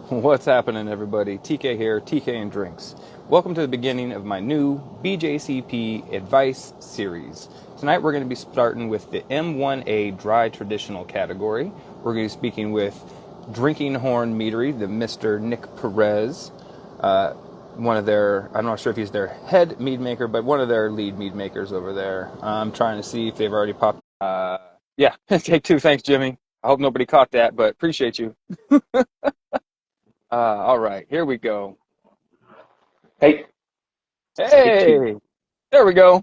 What's happening, everybody? TK here, TK and Drinks. Welcome to the beginning of my new BJCP advice series. Tonight we're going to be starting with the M1A dry traditional category. We're going to be speaking with Drinking Horn Meadery, the Mr. Nick Perez, one of their, I'm not sure if he's their head mead maker, but one of their lead mead makers over there. I'm trying to see if they've already popped. Yeah, take two. Thanks, Jimmy. I hope nobody caught that, but appreciate you. All right, here we go. Hey, take two. Hey, there we go.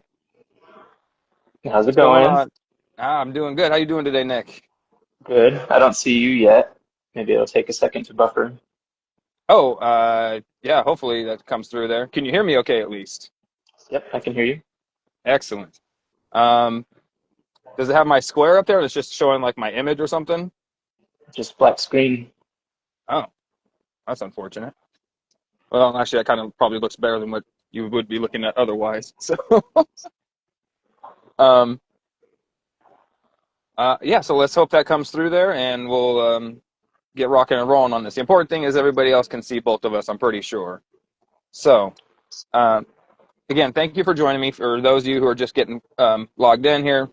How's it What's going going? on? I'm doing good. How you doing today, Nick? Good. I don't see you yet. Maybe it'll take a second to buffer. Oh, yeah, hopefully that comes through there. Can you hear me okay at least? Yep, I can hear you. Excellent. Um, does it have my square up there? It's just showing like my image or something? Just black screen. Oh, that's unfortunate. Well, actually, that kind of probably looks better than what you would be looking at otherwise. So, um, yeah, so let's hope that comes through there and we'll get rocking and rolling on this. The important thing is everybody else can see both of us, I'm pretty sure. So, um, again, thank you for joining me. For those of you who are just getting logged in here,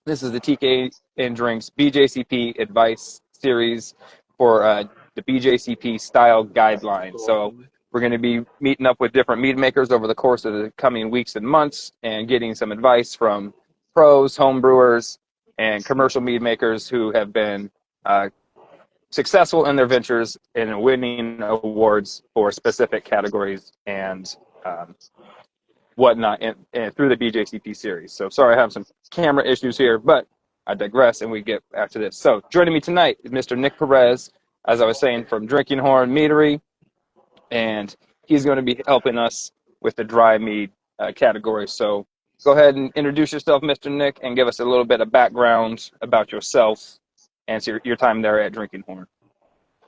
this is the TK and Drinks BJCP advice series for the BJCP style guidelines. So we're going to be meeting up with different mead makers over the course of the coming weeks and months and getting some advice from pros, home brewers, and commercial mead makers who have been uh, successful in their ventures and winning awards for specific categories and um, whatnot and through the BJCP series. So sorry I have some camera issues here, but I digress and we get back to this. So joining me tonight is Mr. Nick Perez, as I was saying, from Drinking Horn Meadery, and he's going to be helping us with the dry mead category. So go ahead and introduce yourself, Mr. Nick, and give us a little bit of background about yourself and your time there at Drinking Horn.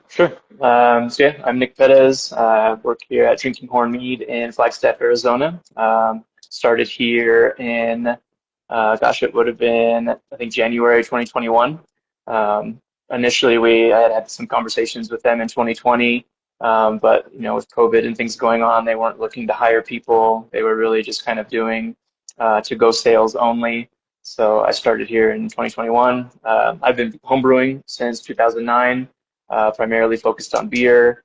Sure. So yeah, I'm Nick Perez. I work here at Drinking Horn Mead in Flagstaff, Arizona. Started here in, it would have been, I think, January 2021. Initially, I had some conversations with them in 2020, but with COVID and things going on, they weren't looking to hire people. They were really just kind of doing to-go sales only. So I started here in 2021. I've been homebrewing since 2009, primarily focused on beer.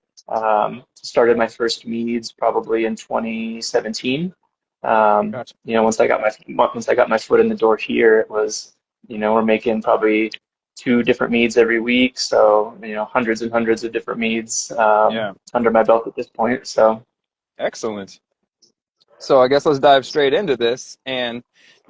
Started my first meads probably in 2017. Gotcha. Once I got my foot in the door here, it was, we're making probably two different meads every week, so hundreds and hundreds of different meads Yeah, under my belt at this point. So excellent. So I guess let's dive straight into this. And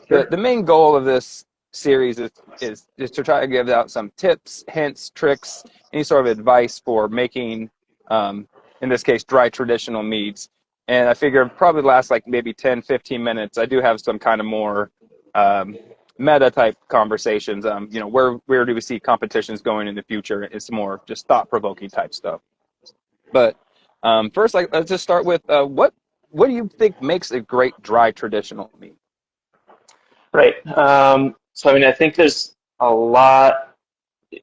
the sure. main goal of this series is to try to give out some tips, hints, tricks, any sort of advice for making, in this case, dry traditional meads. And I figure probably last like maybe 10, 15 minutes. I do have some kind of more um, meta type conversations. Where do we see competitions going in the future? It's more just thought provoking type stuff. But first, like, let's just start with what do you think makes a great dry traditional mead? Right. So I mean, I think there's a lot.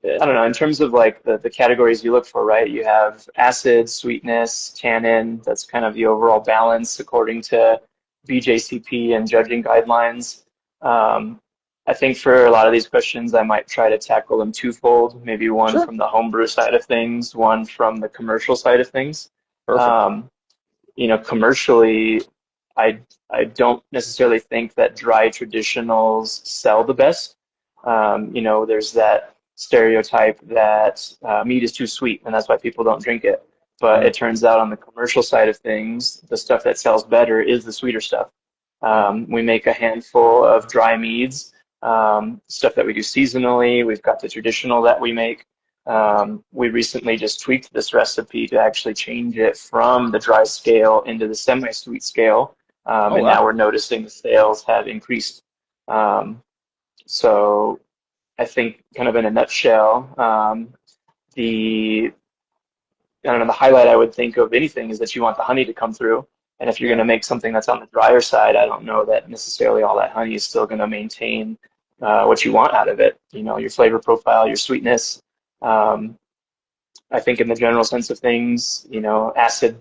I don't know, in terms of like the categories you look for, right? You have acid, sweetness, tannin. That's kind of the overall balance according to BJCP and judging guidelines. Um, I think for a lot of these questions, I might try to tackle them twofold, maybe one Sure. from the homebrew side of things, one from the commercial side of things. Perfect. Um, Commercially, I I don't necessarily think that dry traditionals sell the best. There's that stereotype that meat is too sweet, and that's why people don't drink it. But Mm, it turns out on the commercial side of things, the stuff that sells better is the sweeter stuff. We make a handful of dry meads, stuff that we do seasonally. We've got the traditional that we make. We recently just tweaked this recipe to actually change it from the dry scale into the semi-sweet scale, oh and now wow. we're noticing the sales have increased. Um, so I think, kind of in a nutshell, the I don't know, the highlight I would think of anything is that you want the honey to come through. And if you're going Yeah. to make something that's on the drier side, I don't know that necessarily all that honey is still going to maintain what you want out of it. Your flavor profile, your sweetness. Um, I think in the general sense of things, acid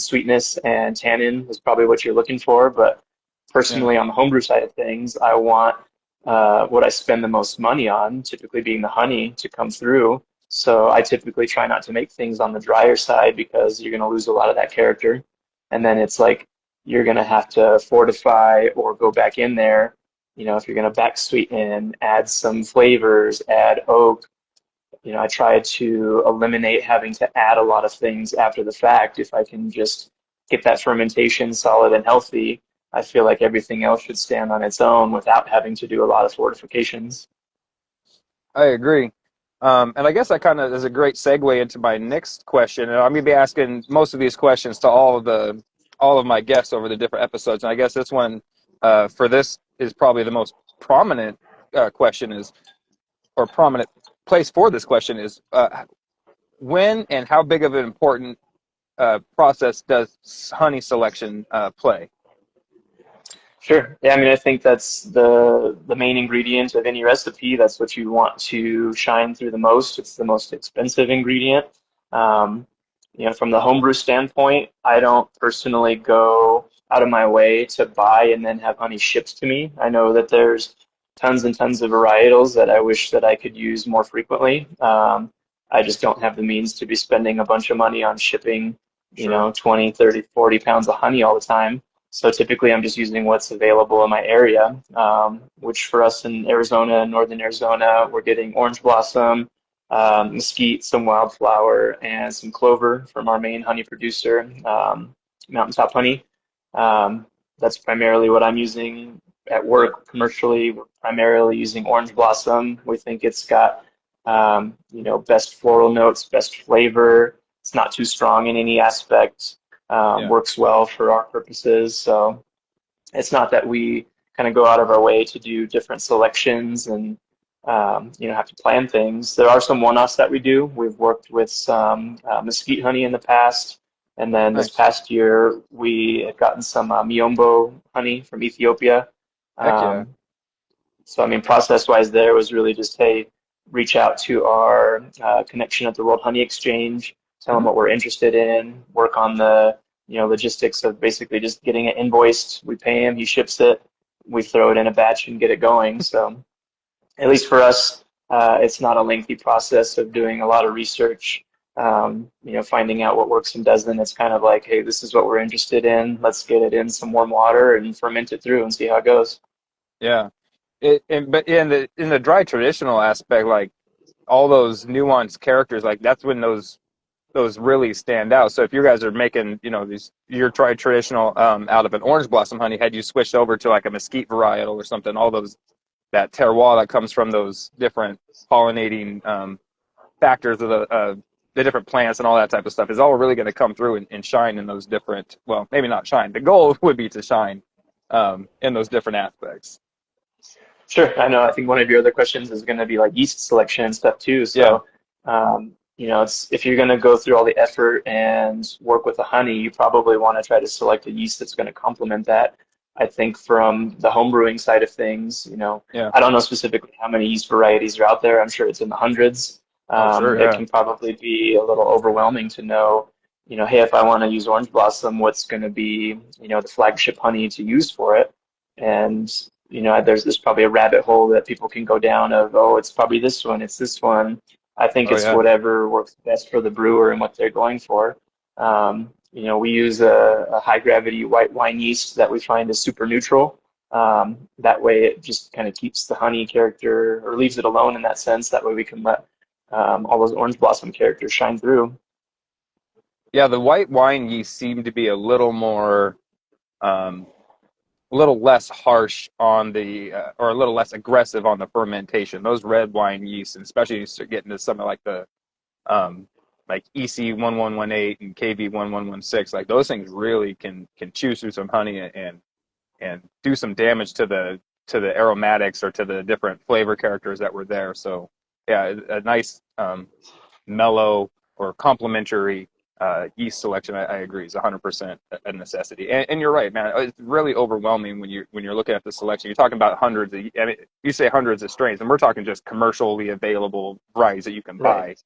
sweetness and tannin is probably what you're looking for. But Yeah. personally, on the homebrew side of things, I want what I spend the most money on, typically being the honey, to come through. So I typically try not to make things on the drier side because you're going to lose a lot of that character. And then it's like you're going to have to fortify or go back in there. If you're going to back sweeten, add some flavors, add oak. I try to eliminate having to add a lot of things after the fact. If I can just get that fermentation solid and healthy, I feel like everything else should stand on its own without having to do a lot of fortifications. I agree. And I guess that kind of is a great segue into my next question. And I'm going to be asking most of these questions to all of my guests over the different episodes. And I guess this one for this is probably the most prominent question is, or prominent place for this question is, when and how big of an important process does honey selection play? Sure. Yeah, I mean, I think that's the main ingredient of any recipe. That's what you want to shine through the most. It's the most expensive ingredient. Um, from the homebrew standpoint, I don't personally go out of my way to buy and then have honey shipped to me. I know that there's tons and tons of varietals that I wish that I could use more frequently. I just don't have the means to be spending a bunch of money on shipping, Sure. 20, 30, 40 pounds of honey all the time. So typically I'm just using what's available in my area, which for us in Arizona, northern Arizona, we're getting orange blossom, mesquite, some wildflower, and some clover from our main honey producer, Mountaintop Honey. That's primarily what I'm using at work commercially. We're primarily using orange blossom. We think it's got, best floral notes, best flavor. It's not too strong in any aspect, Yeah. works well for our purposes. So it's not that we kind of go out of our way to do different selections and have to plan things. There are some one-offs that we do. We've worked with some mesquite honey in the past, and then this Nice. past year we had gotten some Miombo honey from Ethiopia. Heck yeah. Um, so I mean, process-wise, there was really just, hey, reach out to our connection at the World Honey Exchange, tell them Hmm. what we're interested in, work on the logistics of basically just getting it invoiced. We pay him, he ships it, we throw it in a batch and get it going. So at least for us, it's not a lengthy process of doing a lot of research. Finding out what works and doesn't. It's kind of like, hey, this is what we're interested in. Let's get it in some warm water and ferment it through and see how it goes. Yeah. But in the dry traditional aspect, like all those nuanced characters, like that's when those really stand out. So if you guys are making, these your tried traditional out of an orange blossom honey, had you switched over to like a mesquite varietal or something, all those that terroir that comes from those different pollinating factors of the different plants and all that type of stuff is all really going to come through and shine in those different. Well, maybe not shine. The goal would be to shine in those different aspects. Sure, I know. I think one of your other questions is going to be like yeast selection and stuff too. Yeah. So, it's if you're going to go through all the effort and work with the honey, you probably want to try to select a yeast that's going to complement that. I think from the home brewing side of things, Yeah. I don't know specifically how many yeast varieties are out there. I'm sure it's in the hundreds. Oh, sure. It Yeah. can probably be a little overwhelming to know, hey, if I want to use orange blossom, what's going to be, the flagship honey to use for it? And there's probably a rabbit hole that people can go down of, oh, it's probably this one, it's this one. I think Oh, it's yeah. whatever works best for the brewer and what they're going for. We use a high gravity white wine yeast that we find is super neutral. That way it just kind of keeps the honey character or leaves it alone in that sense. That way we can let all those orange blossom characters shine through. Yeah. The white wine yeast seem to be a little more. Um, a little less harsh on the or a little less aggressive on the fermentation. Those red wine yeasts, and especially you start getting to something like the like EC 1118 and KV 1116, like those things really can chew through some honey and do some damage to the aromatics or to the different flavor characters that were there. So yeah, a nice mellow or complementary yeast selection, I agree, is 100% a necessity. And you're right, man. It's really overwhelming when you're looking at the selection. You're talking about hundreds. You say hundreds of strains, and we're talking just commercially available varieties that you can Right.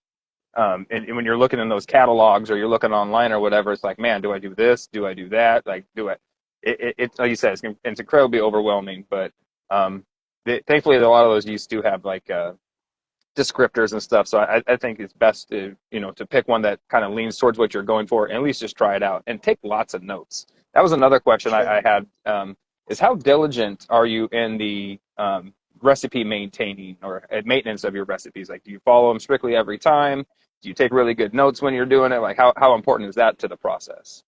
buy. And when you're looking in those catalogs or you're looking online or whatever, it's like, man, do I do this? Do I do that? Like, do I? It's like you said, it's incredibly overwhelming. But thankfully, a lot of those yeasts do have like descriptors and stuff. So I think it's best to to pick one that kind of leans towards what you're going for, and at least just try it out and take lots of notes. That was another question Sure. I had. Is how diligent are you in the recipe maintaining or maintenance of your recipes? Like, do you follow them strictly every time? Do you take really good notes when you're doing it? Like, how important is that to the process?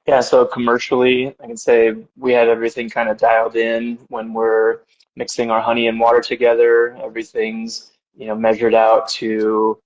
Yeah, so commercially, I can say we had everything kind of dialed in when we're mixing our honey and water together. Everything's, measured out to,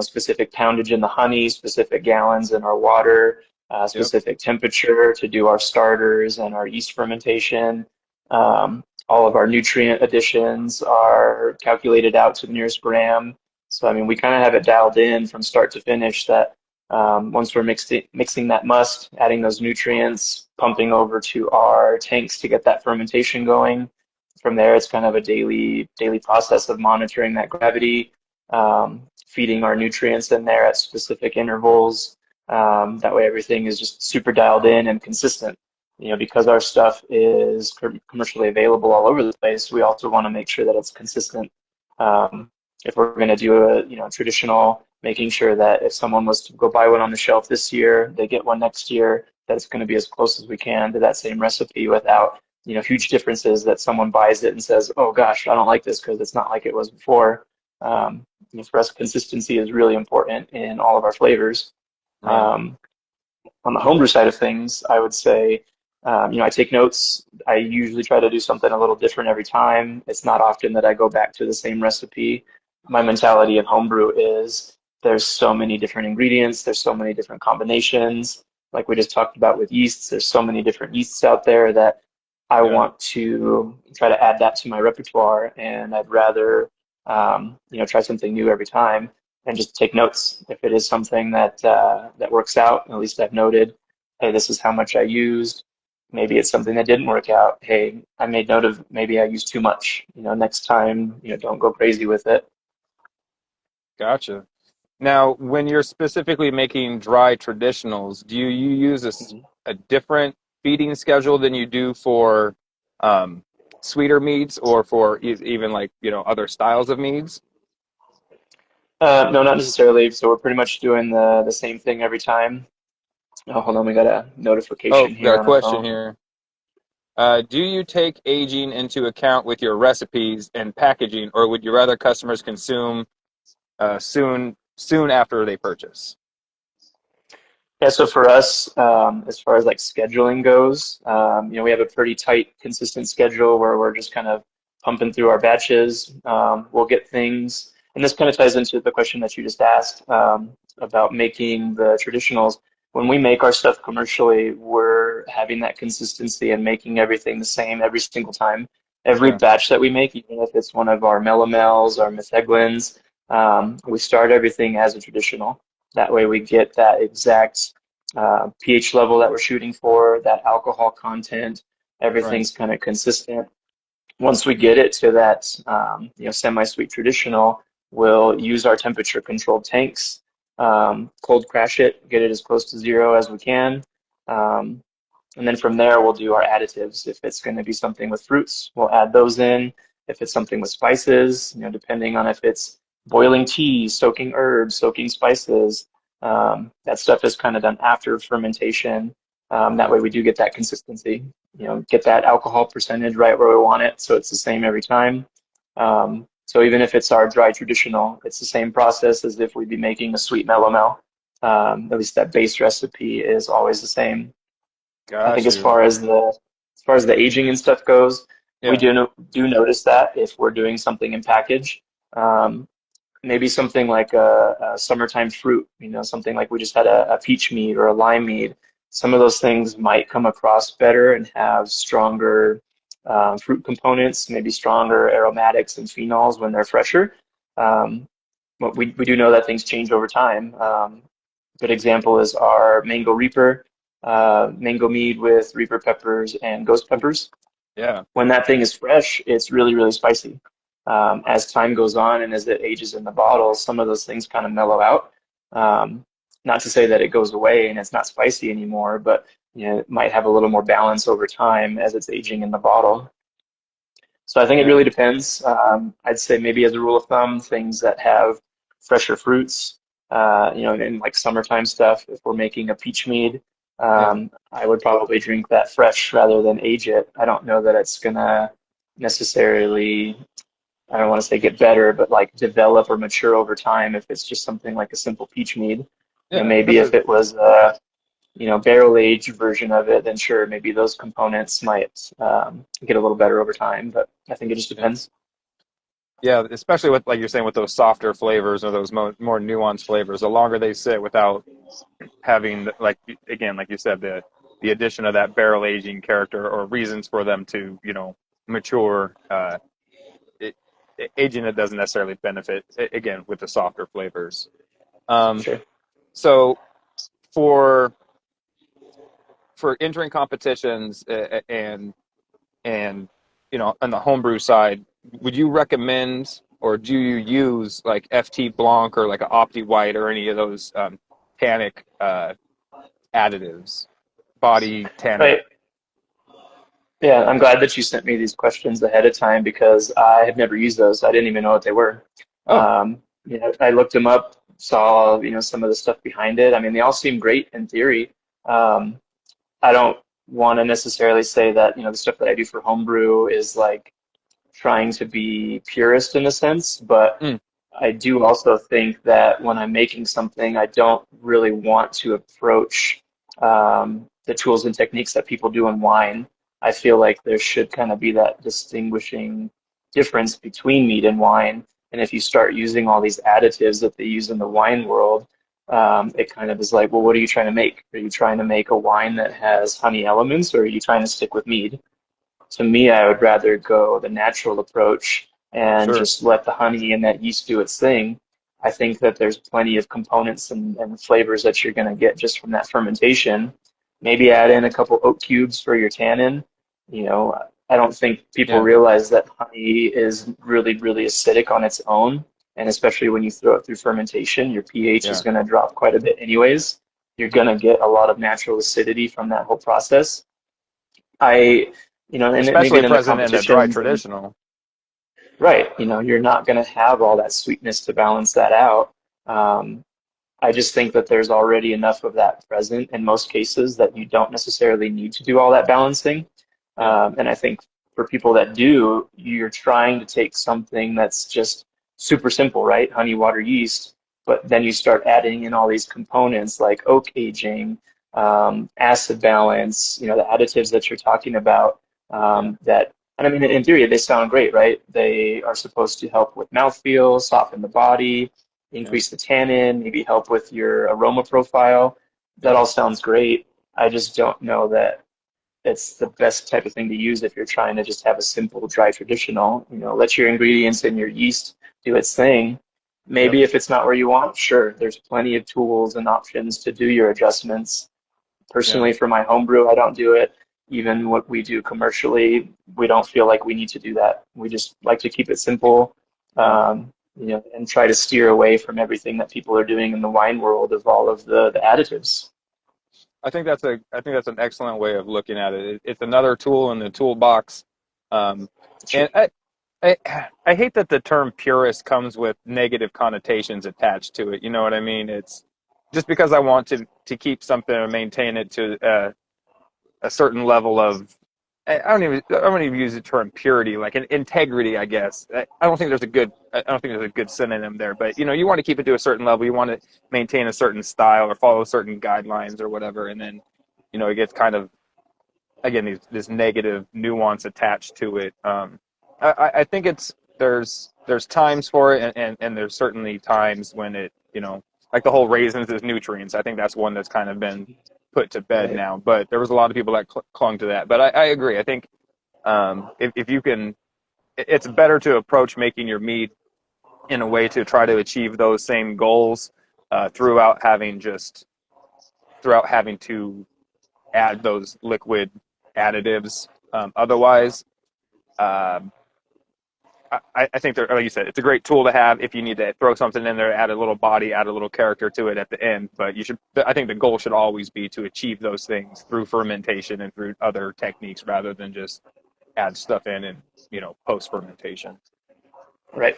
specific poundage in the honey, specific gallons in our water, Yep. specific temperature to do our starters and our yeast fermentation. All of our nutrient additions are calculated out to the nearest gram. So, I mean, we kind of have it dialed in from start to finish that once we're mixing that must, adding those nutrients, pumping over to our tanks to get that fermentation going. From there, it's kind of a daily process of monitoring that gravity, feeding our nutrients in there at specific intervals. That way, everything is just super dialed in and consistent. Because our stuff is commercially available all over the place, we also want to make sure that it's consistent. Um, if we're going to do a traditional, making sure that if someone was to go buy one on the shelf this year, they get one next year, that it's going to be as close as we can to that same recipe without huge differences that someone buys it and says, oh gosh, I don't like this because it's not like it was before. For us, consistency is really important in all of our flavors. Right. Um, on the homebrew side of things, I would say, I take notes. I usually try to do something a little different every time. It's not often that I go back to the same recipe. My mentality in homebrew is there's so many different ingredients, there's so many different combinations. Like we just talked about with yeasts, there's so many different yeasts out there that I Yeah. want to try to add that to my repertoire, and I'd rather, try something new every time and just take notes. If it is something that works out, at least I've noted, hey, this is how much I used. Maybe it's something that didn't work out. Hey, I made note of maybe I used too much. Next time, don't go crazy with it. Gotcha. Now, when you're specifically making dry traditionals, do you use Mhm. a different feeding schedule than you do for um, sweeter meads or for even like, other styles of meads? No, not necessarily. So we're pretty much doing the same thing every time. Oh, hold on, we got a Oh, notification got here a on the question phone. here. Do you take aging into account with your recipes and packaging, or would you rather customers consume soon after they purchase? Yeah, so for us, as far as like scheduling goes, we have a pretty tight, consistent schedule where we're just kind of pumping through our batches. We'll get things, and this kind of ties into the question that you just asked about making the traditionals. When we make our stuff commercially, we're having that consistency and making everything the same every single time. Every Yeah, batch that we make, even if it's one of our melomels or metheglins, we start everything as a traditional. That way we get that exact pH level that we're shooting for, that alcohol content, right. everything's kind of consistent. Once we get it to that, semi-sweet traditional, we'll use our temperature controlled tanks, cold crash it, get it as close to zero as we can. Um, and then from there, we'll do our additives. If it's going to be something with fruits, we'll add those in. If it's something with spices, depending on if it's boiling tea, soaking herbs, soaking spices, that stuff is kind of done after fermentation. That Yeah, way we do get that consistency, get that alcohol percentage right where we want it, so it's the same every time. So even if it's our dry traditional, it's the same process as if we'd be making a sweet melomel. At least that base recipe is always the same. I think got you. as far as the aging and stuff goes, we Yeah, do notice that if we're doing something in package, um, maybe something like a summertime fruit, something like we just had a peach mead or a lime mead. Some of those things might come across better and have stronger fruit components, maybe stronger aromatics and phenols when they're fresher. Um, but we do know that things change over time. Good example is our mango reaper, mango mead with reaper peppers and ghost peppers. yeah, When that thing is fresh, it's really, really spicy. As time goes on and as it ages in the bottle, some of those things kind of mellow out. Not to say that it goes away and it's not spicy anymore, but it might have a little more balance over time as it's aging in the bottle. So I think it Yeah, really depends. I'd say maybe as a rule of thumb, things that have fresher fruits, in like summertime stuff, if we're making a peach mead, yeah, I would probably drink that fresh rather than age it. I don't know that it's gonna necessarily, I don't want to say get better, but like develop or mature over time if it's just something like a simple peach mead. yeah. Maybe if it was barrel aged version of it, then sure, maybe those components might get a little better over time. But I think it just Yeah. depends. Yeah, especially with like you're saying with those softer flavors or those more nuanced flavors, the longer they sit without having like again, like you said, the addition of that barrel aging character or reasons for them to mature. It, Aging it doesn't necessarily benefit again with the softer flavors. Um, Sure. so for entering competitions and on the homebrew side, would you recommend or do you use like FT Blanc or like an Opti White or any of those tannic additives, body tannic? Right. Yeah, I'm glad that you sent me these questions ahead of time because I have never used those. I didn't even know what they were. Oh, I looked them up, saw, some of the stuff behind it. I mean, they all seem great in theory. Um, I don't want to necessarily say that, the stuff that I do for homebrew is like trying to be purist in a sense, but mm, I do also think that when I'm making something, I don't really want to approach the tools and techniques that people do in wine. I feel like there should kind of be that distinguishing difference between mead and wine. And if you start using all these additives that they use in the wine world, it kind of is like, well, what are you trying to make? Are you trying to make a wine that has honey elements, or are you trying to stick with mead? To me, I would rather go the natural approach and sure. just let the honey and that yeast do its thing. I think that there's plenty of components and flavors that you're going to get just from that fermentation. Maybe add in a couple oak cubes for your tannin. I don't think people Yeah, realize that honey is really, really acidic on its own. And especially when you throw it through fermentation, your pH is yeah. going to drop quite a bit anyways. You're going to get a lot of natural acidity from that whold process. I, and it, maybe Especially in the present in a dry competitions, and traditional. right, you're not going to have all that sweetness to balance that out. Um, I just think that there's already enough of that present in most cases that you don't necessarily need to do all that balancing. Yeah, And I think for people that do, you're trying to take something that's just super simple, right? Honey, water, yeast, but then you start adding in all these components like oak aging, acid balance, the additives that you're talking about, yeah, and I mean, in theory, they sound great, right? They are supposed to help with mouthfeel, soften the body, yeah, increase the tannin, maybe help with your aroma profile. That yeah, all sounds great. I just don't know that it's the best type of thing to use if you're trying to just have a simple dry traditional. Let your ingredients and your yeast do its thing. yep, Maybe if it's not where you want, sure, there's plenty of tools and options to do your adjustments. yeah, Personally, for my homebrew, I don't do it. Even what we do commercially, we don't feel like we need to do that. We just like to keep it simple, yeah. and try to steer away from everything that people are doing in the wine world of all of the additives. I think that's an excellent way of looking at it. It's another tool in the toolbox. Um, Sure. and I I hate that the term purist comes with negative connotations attached to it. You know what I mean? It's just because I want to keep something and maintain it to a certain level of I don't even use the term purity, like an integrity, I guess. I don't think there's a good I don't think there's a good synonym there, but you want to keep it to a certain level. You want to maintain a certain style or follow certain guidelines or whatever, and then it gets kind of again this negative nuance attached to it. I think there's times for it, and there's certainly times when it like the whole raisins is nutrients. I think that's one that's kind of been put to bed Right. now. But there was a lot of people that clung to that. But I agree. I think if you can, it's better to approach making your meat in a way to try to achieve those same goals throughout having to add those liquid additives. Otherwise, um, I think like you said, it's a great tool to have if you need to throw something in there, add a little body, add a little character to it at the end. But I think the goal should always be to achieve those things through fermentation and through other techniques rather than just add stuff in and, post fermentation. Right.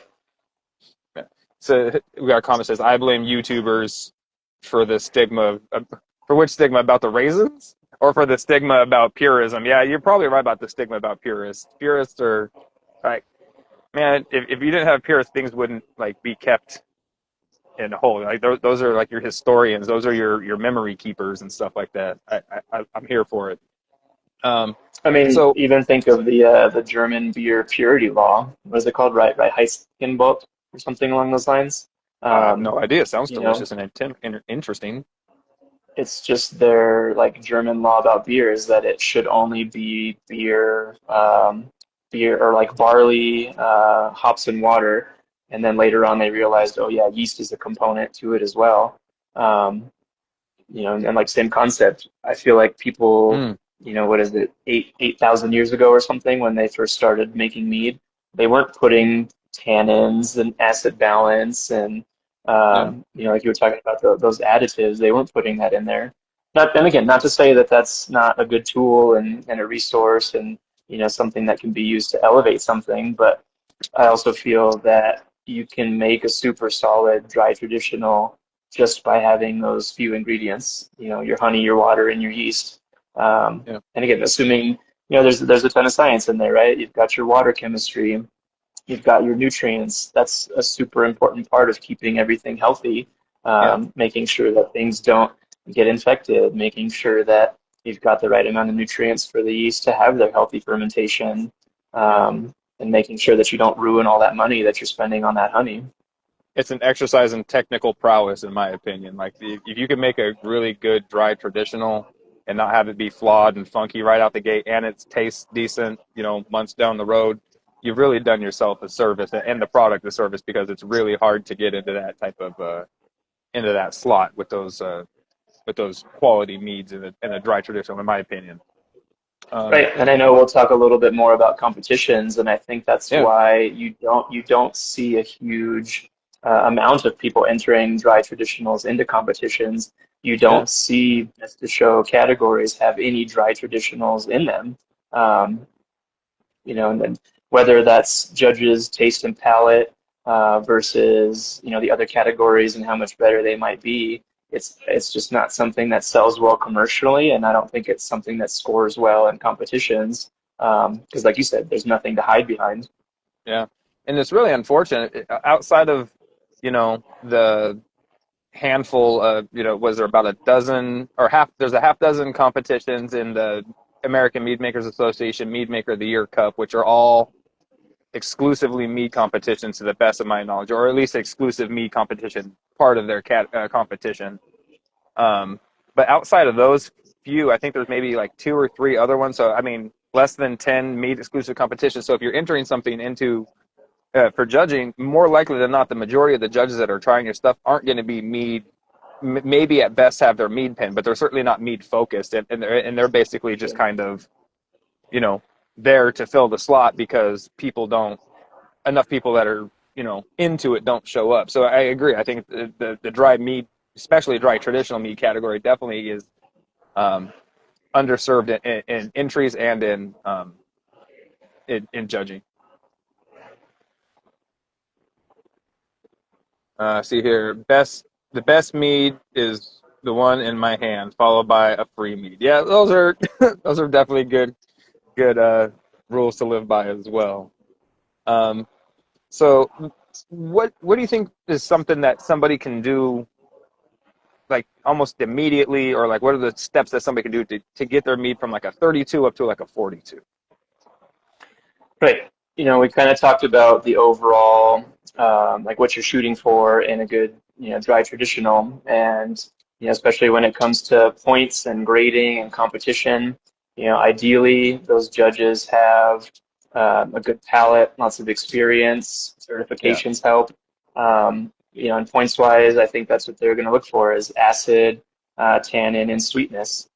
Yeah. So we got a comment that says, I blame YouTubers for the stigma for which stigma about the raisins or for the stigma about purism? Yeah, you're probably right about the stigma about purists. Purists are like, man, if you didn't have purists, things wouldn't like be kept in whole. Like those are like your historians. Those are your memory keepers and stuff like that. I'm here for it. Um, I mean, so even think of the German beer purity law. What is it called? Right, Reinheitsgebot or something along those lines. I have Um, no idea. It sounds you know, delicious and interesting. it's just their like German law about beer is that it should only be beer or like barley, hops and water. And then later on they realized, oh yeah, yeast is a component to it as well. Um, and like same concept. I feel like people, Mm, what is it, 8,000 years ago or something when they first started making mead, they weren't putting tannins and acid balance and yeah, like you were talking about those additives, they weren't putting that in there. Not, and again, not to say that that's not a good tool and a resource and something that can be used to elevate something, but I also feel that you can make a super solid dry traditional just by having those few ingredients, your honey, your water, and your yeast. yeah, And again, assuming, there's a ton of science in there, right? You've got your water chemistry, you've got your nutrients. That's a super important part of keeping everything healthy, yeah. making sure that things don't get infected, making sure that you've got the right amount of nutrients for the yeast to have their healthy fermentation, Yeah. and making sure that you don't ruin all that money that you're spending on that honey. It's an exercise in technical prowess, in my opinion. Like if you can make a really good dry traditional and not have it be flawed and funky right out the gate, and it tastes decent, months down the road, you've really done yourself a service and the product a service because it's really hard to get into that type of into that slot with those quality meads in a dry traditional, in my opinion. Um, Right, and I know we'll talk a little bit more about competitions, and I think that's yeah, why you don't see a huge amount of people entering dry traditionals into competitions. You yeah, don't see best to show categories have any dry traditionals in them. Um, and then whether that's judges' taste and palate versus the other categories and how much better they might be, it's just not something that sells well commercially, and I don't think it's something that scores well in competitions because, like you said, there's nothing to hide behind. yeah. And it's really unfortunate. Outside of, the handful of, was there about a dozen or half, there's a half dozen competitions in the American Mead Makers Association Mead Maker of the Year Cup, which are all exclusively mead competitions to the best of my knowledge, or at least exclusive mead competition, part of their competition. But outside of those few, I think there's maybe like two or three other ones. So, I mean, less than 10 mead exclusive competitions. So if you're entering something into for judging, more likely than not, the majority of the judges that are trying your stuff aren't going to be mead. Maybe at best have their mead pen, but they're certainly not mead focused, and they're basically just Sure. kind of you know there to fill the slot because people don't enough people that are into it don't show up. So I agree. I think the dry mead, especially dry traditional mead category, definitely is um, underserved in entries and in judging. See here, the best mead is the one in my hand, followed by a free mead. Yeah, those are those are definitely good rules to live by as well. Um, so, what do you think is something that somebody can do like almost immediately, or like what are the steps that somebody can do to get their mead from like a 32 up to like a 42? Right. We kind of talked about the overall, like what you're shooting for in a good, dry traditional, and especially when it comes to points and grading and competition. Ideally, those judges have a good palate, lots of experience, Yeah, certifications help. And points wise, I think that's what they're going to look for is acid, tannin, and sweetness.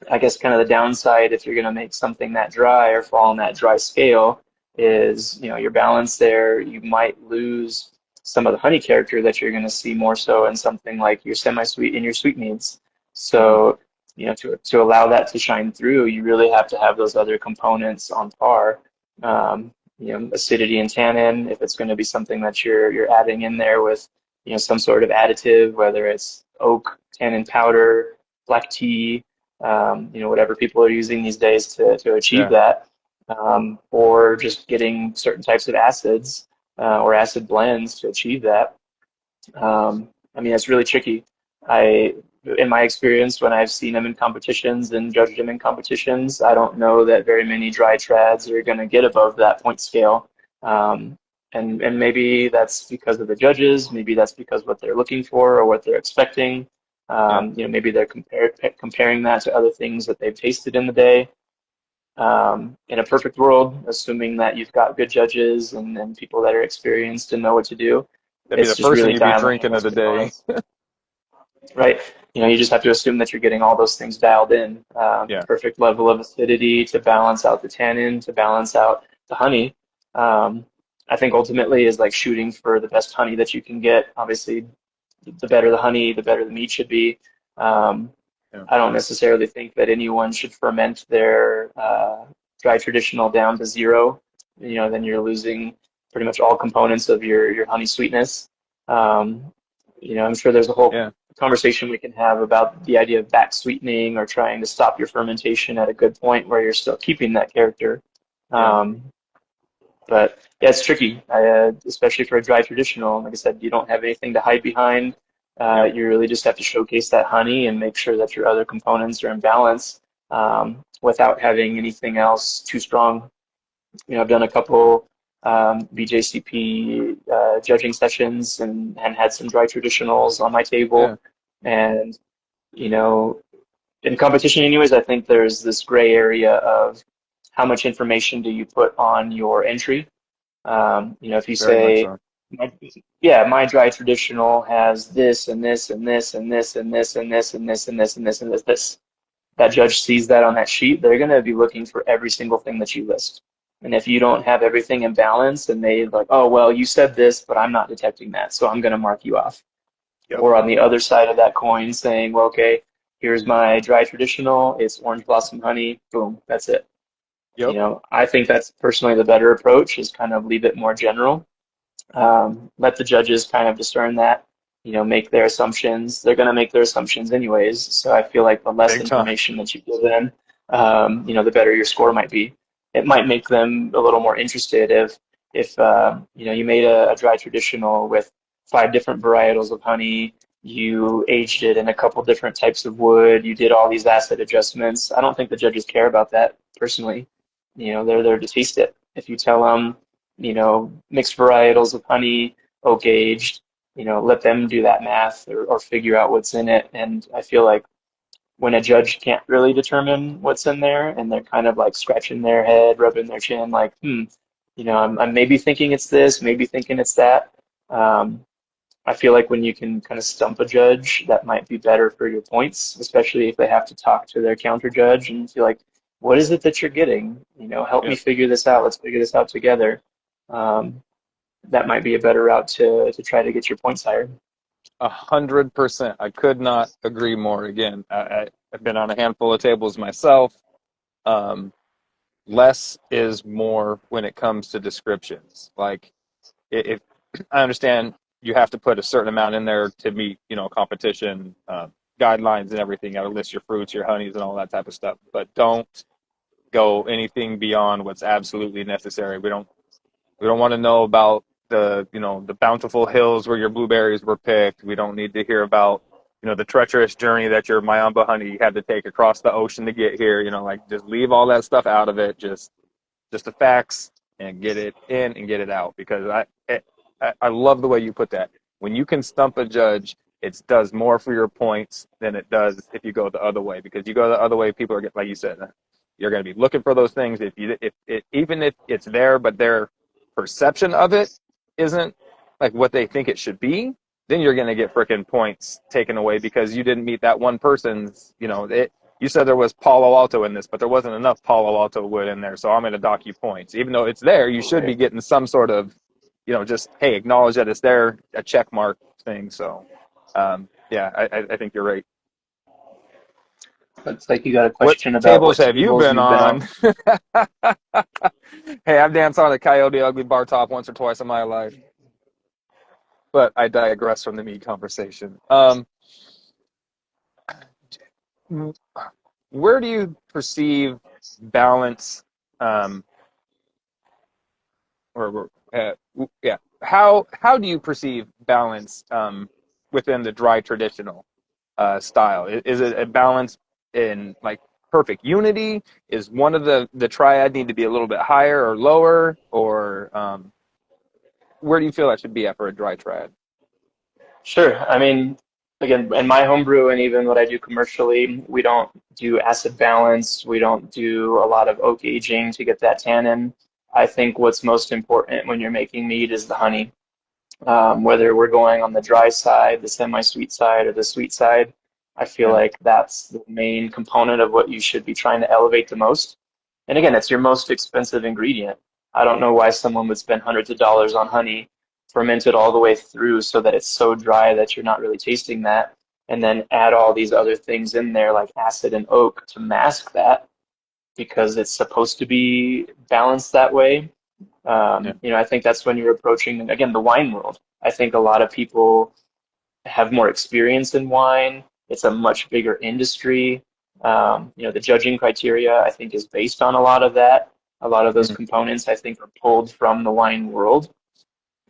I guess kind of the downside if you're going to make something that dry or fall on that dry scale is, your balance there. You might lose some of the honey character that you're going to see more so in something like your semi-sweet and your sweet meads. Hmm. So, to allow that to shine through, you really have to have those other components on par. Acidity and tannin, if it's going to be something that you're adding in there with, some sort of additive, whether it's oak, tannin powder, black tea, whatever people are using these days to achieve Yeah. that, or just getting certain types of acids or acid blends to achieve that. I mean, it's really tricky. I, in my experience, when I've seen them in competitions and judged them in competitions, I don't know that very many dry trads are going to get above that point scale. Um, and maybe that's because of the judges, maybe that's because what they're looking for or what they're expecting. Yeah. Maybe they're comparing that to other things that they've tasted in the day. In a perfect world, assuming that you've got good judges and people that are experienced and know what to do, That'd be it's the just first thing really you'd be dialing in drinking of those the day. components, right? You just have to assume that you're getting all those things dialed in. Yeah. Perfect level of acidity to balance out the tannin, to balance out the honey. Um, I think ultimately is like shooting for the best honey that you can get. Obviously, the better the honey, the better the meat should be. Um, Yeah. I don't necessarily think that anyone should ferment their dry traditional down to zero. Then you're losing pretty much all components of your honey sweetness. Um, I'm sure there's a whole Yeah. conversation we can have about the idea of back sweetening or trying to stop your fermentation at a good point where you're still keeping that character. Yeah. Um, but yeah, it's tricky, especially for a dry traditional. Like I said, you don't have anything to hide behind. Yep. You really just have to showcase that honey and make sure that your other components are in balance without having anything else too strong. I've done a couple BJCP judging sessions and had some dry traditionals on my Yeah. table. And, you know, in competition anyways, I think there's this gray area of how much information do you put on your entry. If you Very much say, so. my, yeah, my dry traditional has this and this and this and this and this and this and this and this and this and this. That judge sees that on that sheet, they're going to be looking for every single thing that you list. And if you don't have everything in balance and they like, oh, well, you said this, but I'm not detecting that, so I'm going to mark you off. Yep. Or on the other side of that coin, saying, well, okay, here's my dry traditional, it's orange blossom honey, boom, that's it. Yep. I think that's personally the better approach is kind of leave it more general. Let the judges kind of discern that, make their assumptions. They're going to make their assumptions anyways. So I feel like the less Big time. information that you give them, the better your score might be. It might make them a little more interested if you made a dry traditional with 5 different varietals of honey. You aged it in a couple different types of wood. You did all these acid adjustments. I don't think the judges care about that personally. They're there to taste it. If you tell them, mixed varietals of honey, oak aged, let them do that math or figure out what's in it. And I feel like when a judge can't really determine what's in there and they're kind of like scratching their head, rubbing their chin, like, I'm maybe thinking it's this, maybe thinking it's that. Um, I feel like when you can kind of stump a judge, that might be better for your points, especially if they have to talk to their counter judge and feel like, what is it that you're getting? Help me Yep. figure this out. Let's figure this out together. Um, that might be a better route to try to get your points higher. 100%. I could not agree more. Again, I've been on a handful of tables myself. Um, Less is more when it comes to descriptions. Like, if I understand you have to put a certain amount in there to meet, competition guidelines and everything. You got to list your fruits, your honeys, and all that type of stuff. But don't go anything beyond what's absolutely necessary. We don't want to know about the bountiful hills where your blueberries were picked. We don't need to hear about the treacherous journey that your Mayamba honey had to take across the ocean to get here. Like, just leave all that stuff out of it. Just the facts, and get it in and get it out, because I love the way you put that. When you can stump a judge, it does more for your points than it does if you go the other way, because you go the other way, people are, like you said, you're going to be looking for those things. Even if it's there, but their perception of it isn't like what they think it should be, then you're going to get freaking points taken away because you didn't meet that one person's. you said there was Palo Alto in this, but there wasn't enough Palo Alto wood in there, so I'm going to dock you points. Even though it's there, you should be Right. getting some sort of, just, hey, acknowledge that it's there, a check mark thing. So, yeah, I think you're right. Looks like you got a What question about tables what have you tables been we've been on? on. Hey, I've danced on a Coyote Ugly bar top once or twice in my life, but I digress from the meat conversation. Where do you perceive balance, um, yeah, how do you perceive balance within the dry traditional style? Is it a balance in like perfect unity? Is one of the triad need to be a little bit higher or lower, or where do you feel that should be at for a dry triad? Sure. I mean, again, in my homebrew and even what I do commercially, we don't do acid balance. We don't do a lot of oak aging to get that tannin. I think what's most important when you're making mead is the honey. Whether we're going on the dry side, the semi-sweet side, or the sweet side, I feel Yeah. like that's the main component of what you should be trying to elevate the most. And again, it's your most expensive ingredient. I don't know why someone would spend hundreds of dollars on honey, ferment it all the way through so that it's so dry that you're not really tasting that, and then add all these other things in there like acid and oak to mask that because it's supposed to be balanced that way. Yeah. I think that's when you're approaching, again, the wine world. I think a lot of people have more experience in wine. It's a much bigger industry. The judging criteria, I think, is based on a lot of that. A lot of those Mhm. components, I think, are pulled from the wine world.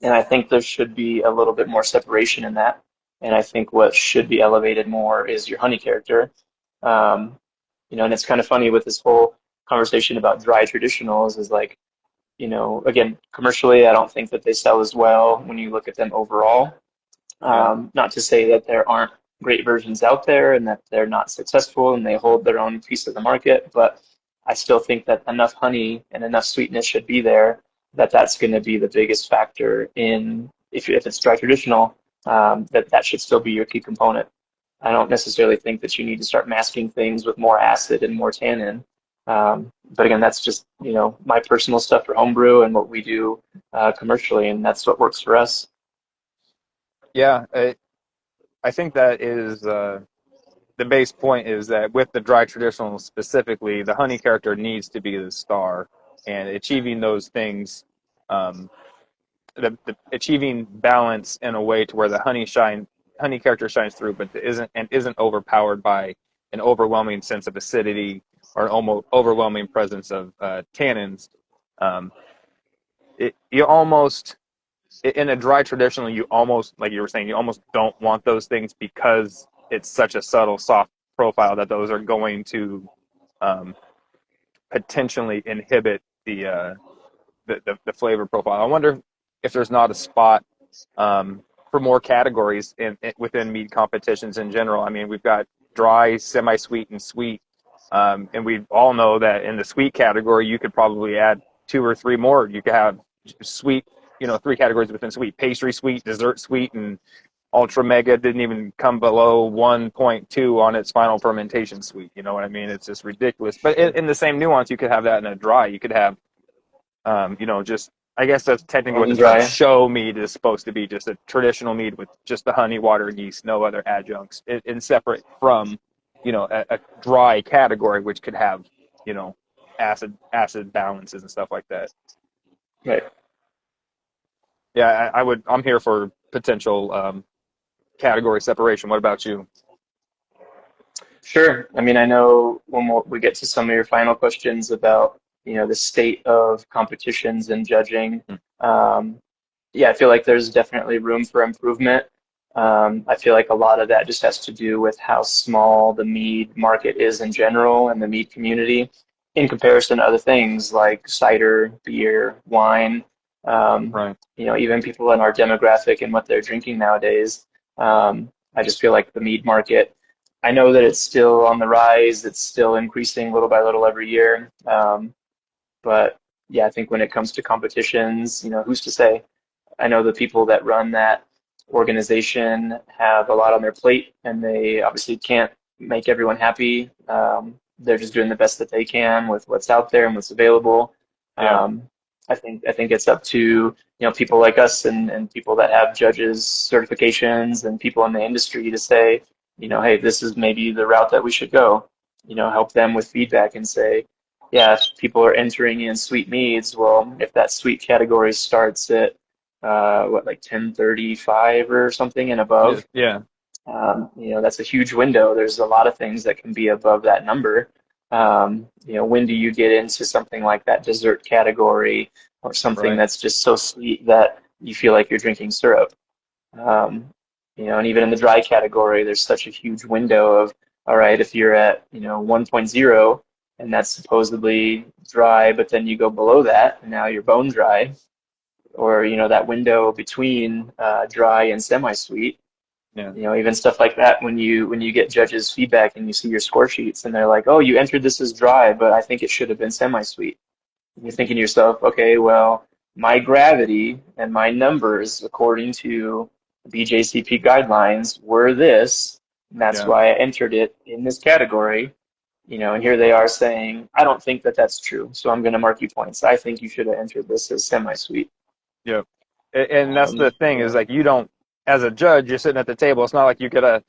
And I think there should be a little bit more separation in that. And I think what should be elevated more is your honey character. Um, and it's kind of funny with this whole conversation about dry traditionals is like, again, commercially, I don't think that they sell as well when you look at them overall. Yeah. Not to say that there aren't great versions out there and that they're not successful and they hold their own piece of the market, but I still think that enough honey and enough sweetness should be there that that's going to be the biggest factor in if it's dry traditional, that should still be your key component. I don't necessarily think that you need to start masking things with more acid and more tannin. But again, that's just my personal stuff for homebrew and what we do commercially, and that's what works for us. Yeah. I think that is the base point is that with the dry traditional specifically, the honey character needs to be the star, and achieving those things, um, achieving balance in a way to where the honey character shines through, but isn't overpowered by an overwhelming sense of acidity or an almost overwhelming presence of tannins. Um, you almost in a dry traditional, you almost like you were saying, you almost don't want those things because it's such a subtle, soft profile that those are going to um, potentially inhibit the flavor profile. I wonder if there's not a spot for more categories within mead competitions in general. I mean, we've got dry, semi-sweet, and sweet, and we all know that in the sweet category, you could probably add two or three more. You could have sweet, three categories within sweet: pastry sweet, dessert sweet, and ultra mega didn't even come below 1.2 on its final fermentation sweet. You know what I mean? It's just ridiculous. But in the same nuance, you could have that in a dry. You could have just I guess that's technically what Golden the term dry. show mead is supposed to be, just a traditional mead with just the honey, water, and yeast, no other adjuncts, and separate from, a dry category, which could have, you know, acid balances and stuff like that. Right. Yeah, I'm here for potential category separation. What about you? Sure. I mean, I know when we get to some of your final questions about, the state of competitions and judging, um, yeah, I feel like there's definitely room for improvement. I feel like a lot of that just has to do with how small the mead market is in general and the mead community in comparison to other things like cider, beer, wine, Right. even people in our demographic and what they're drinking nowadays. I just feel like the mead market, I know that it's still on the rise. It's still increasing little by little every year. But yeah, I think when it comes to competitions, who's to say? I know the people that run that organization have a lot on their plate, and they obviously can't make everyone happy. They're just doing the best that they can with what's out there and what's available. Yeah. Um, I think it's up to, people like us and people that have judges certifications and people in the industry to say, hey, this is maybe the route that we should go. Help them with feedback and say, yeah, if people are entering in sweet meads, well, if that sweet category starts at like 1035 or something and Yeah. above, Yeah. that's a huge window. There's a lot of things that can be above that number. When do you get into something like that dessert category or something Right. that's just so sweet that you feel like you're drinking syrup? Um, and even in the dry category, there's such a huge window of, all right, if you're at, 1.0 and that's supposedly dry, but then you go below that and now you're bone dry, or, that window between dry and semi-sweet. Yeah. Even stuff like that when you get judges' feedback and you see your score sheets and they're like, oh, you entered this as dry, but I think it should have been semi-sweet. And you're thinking to yourself, okay, well, my gravity and my numbers according to BJCP guidelines were this, and that's Yeah. why I entered it in this category. And here they are saying, I don't think that that's true, so I'm going to mark you points. I think you should have entered this as semi-sweet. Yeah. And that's the thing is Yeah, like you don't, as a judge, you're sitting at the table. It's not like you get a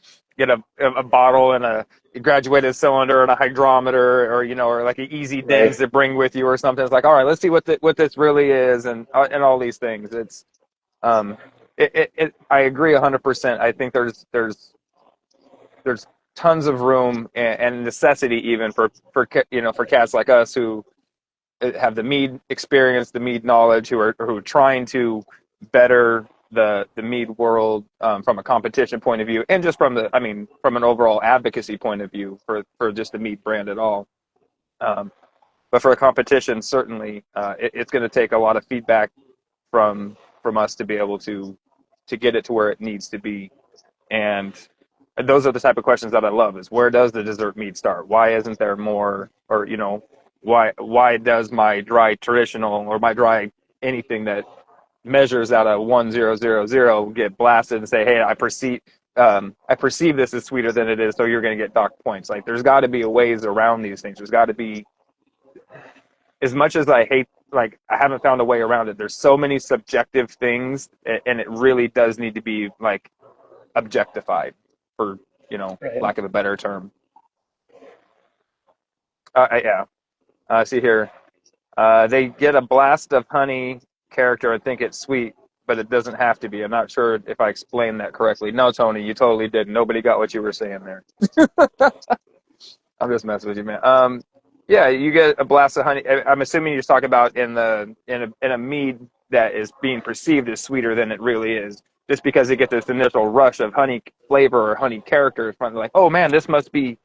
bottle and a graduated cylinder and a hydrometer or or like an easy right. things to bring with you or something. It's like, all right, let's see what this really is and all these things. It's um I agree 100%. I think there's tons of room and necessity even for cats like us who have the mead experience, the mead knowledge, who are trying to better the mead world from a competition point of view, and just from an overall advocacy point of view for just the mead brand at all. Um, but for a competition, certainly, it's going to take a lot of feedback from us to be able to get it to where it needs to be. And those are the type of questions that I love is where does the dessert mead start? Why isn't there more, or why does my dry traditional or my dry anything that measures out a 1000 get blasted and say, hey, I perceive this as sweeter than it is, so you're going to get docked points. Like there's got to be a ways around these things. There's got to be, as much as I hate, like I haven't found a way around it. There's so many subjective things, and it really does need to be like objectified, for Right. lack of a better term. Yeah. See here. They get a blast of honey character and think it's sweet, but it doesn't have to be. I'm not sure if I explained that correctly. No, Tony, you totally did. Nobody got what you were saying there. I'm just messing with you, man. Yeah, you get a blast of honey. I'm assuming you're just talking about in a mead that is being perceived as sweeter than it really is, just because they get this initial rush of honey flavor or honey character. From like, oh man, this must be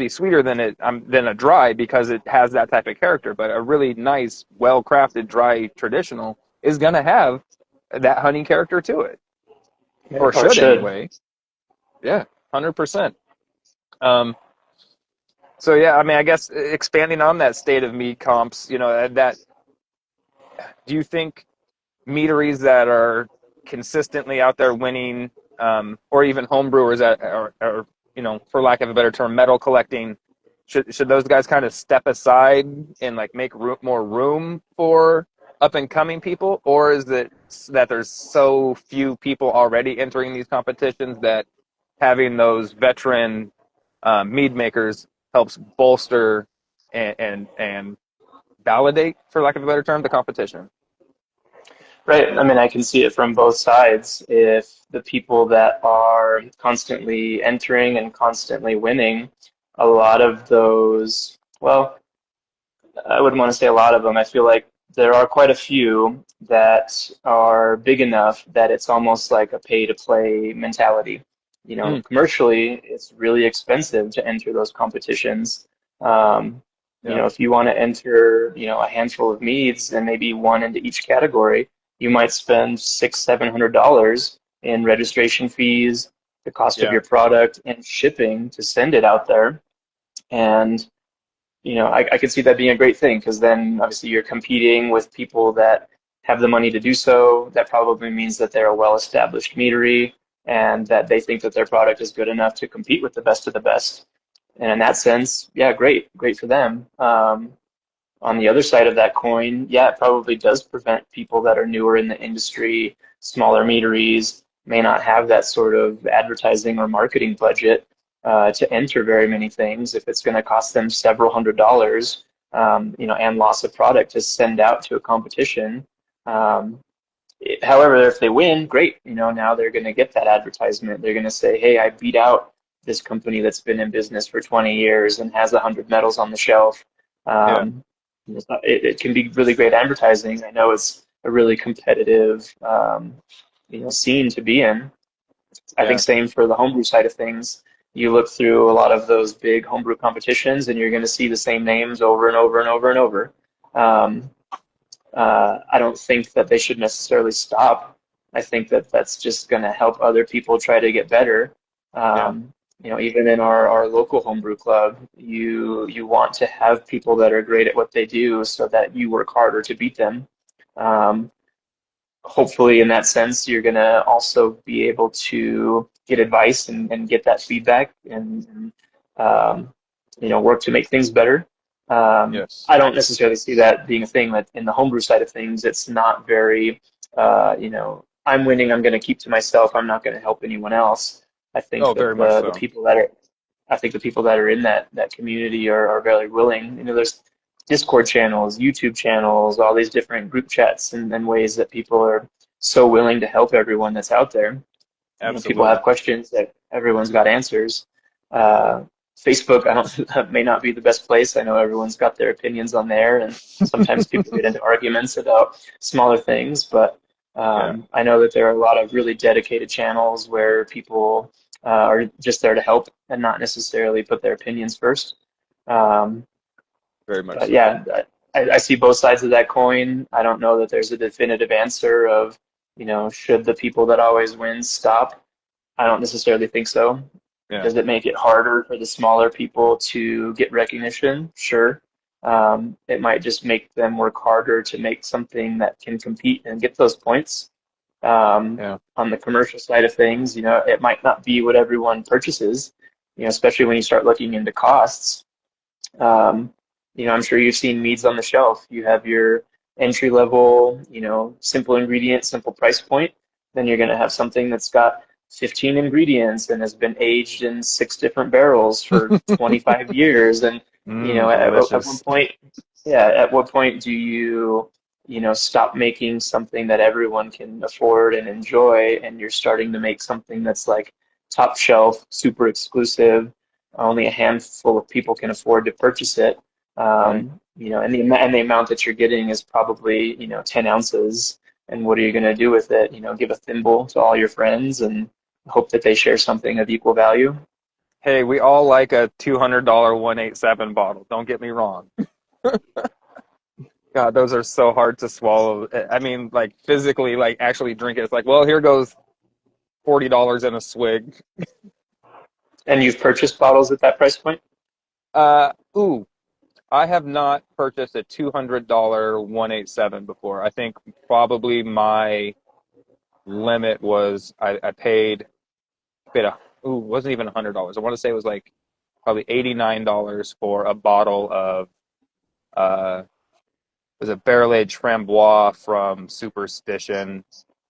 sweeter than a dry because it has that type of character. But a really nice, well crafted dry traditional is gonna have that honey character to it, Yeah, or or should should. anyway. Yeah, 100%. Um, So yeah, I mean, I guess expanding on that state of mead comps, that do you think meaderies that are consistently out there winning, or even homebrewers that are, for lack of a better term, metal collecting, should those guys kind of step aside and like make more room for up and coming people, or is it that there's so few people already entering these competitions that having those veteran mead makers helps bolster and validate, for lack of a better term, the competition? Right. I mean, I can see it from both sides. If the people that are constantly entering and constantly winning, a lot of those, well, I wouldn't want to say a lot of them. I feel like there are quite a few that are big enough that it's almost like a pay to play mentality. Mm, Commercially, it's really expensive to enter those competitions. Um, yeah, if you want to enter, a handful of meads and maybe one into each category, you might spend $700 in registration fees, the cost of yeah, your product, and shipping to send it out there. And I could see that being a great thing because then obviously you're competing with people that have the money to do so. That probably means that they're a well-established meadery, and that they think that their product is good enough to compete with the best of the best. And in that sense, yeah, great for them. On the other side of that coin, yeah, it probably does prevent people that are newer in the industry, smaller meaderies, may not have that sort of advertising or marketing budget to enter very many things if it's going to cost them several $100s, and loss of product to send out to a competition. Um, However, if they win, great. Now they're going to get that advertisement. They're going to say, hey, I beat out this company that's been in business for 20 years and has 100 medals on the shelf. Yeah. Um, it can be really great advertising. I know it's a really competitive, scene to be in. I think Yeah. same for the homebrew side of things. You look through a lot of those big homebrew competitions, and you're going to see the same names over and over and over and over. Um, I don't think that they should necessarily stop. I think that that's just going to help other people try to get better. Yeah. Even in our local homebrew club, you want to have people that are great at what they do so that you work harder to beat them. Um, Hopefully, in that sense, you're going to also be able to get advice and get that feedback and work to make things better. Yes. I don't necessarily see that being a thing that in the homebrew side of things, it's not very, I'm winning, I'm going to keep to myself, I'm not going to help anyone else. I think Oh, that very much the so. people that are, I think the people that are in that community are very willing. There's Discord channels, YouTube channels, all these different group chats and ways that people are so willing to help everyone that's out there. People Absolutely. have questions that everyone's got answers. Uh, Facebook, I don't, that may not be the best place. I know everyone's got their opinions on there, and sometimes people get into arguments about smaller things, but Yeah. I know that there are a lot of really dedicated channels where people are just there to help and not necessarily put their opinions first. Um, Very much but so. yeah, I see both sides of that coin. I don't know that there's a definitive answer of, should the people that always win stop? I don't necessarily think so. Yeah. Does it make it harder for the smaller people to get recognition? Sure. It might just make them work harder to make something that can compete and get those points. Yeah. On the commercial side of things, it might not be what everyone purchases, especially when you start looking into costs. Um, I'm sure you've seen meads on the shelf. You have your entry level, simple ingredient, simple price point. Then you're going to have something that's got 15 ingredients and has been aged in 6 different barrels for 25 years. And, at one Delicious. point, yeah, at what point do stop making something that everyone can afford and enjoy, and you're starting to make something that's like top shelf, super exclusive, only a handful of people can afford to purchase it. Right. And the amount that you're getting is probably 10 ounces. And what are you going to do with it? Give a thimble to all your friends and hope that they share something of equal value. Hey, we all like a $200 187 bottle. Don't get me wrong. God, those are so hard to swallow. I mean, like physically, like actually drink it. It's like, well, here goes $40 in a swig. And you've purchased bottles at that price point? Ooh, I have not purchased a $200 187 before. I think probably my limit was I paid a ooh, it wasn't even $100. I want to say it was like probably $89 for a bottle of uh it was a barrel aged framboise from Superstition,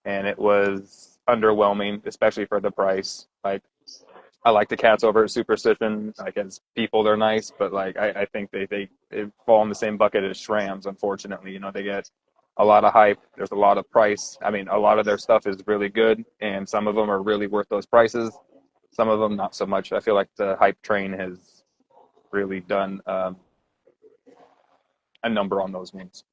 and it was underwhelming, especially for the price. Like I like the cats over at Superstition. Like as people, they're nice, but like I think they fall in the same bucket as Shrams. Unfortunately, they get a lot of hype. There's a lot of price. I mean, a lot of their stuff is really good, and some of them are really worth those prices. Some of them not so much. I feel like the hype train has really done a number on those ones.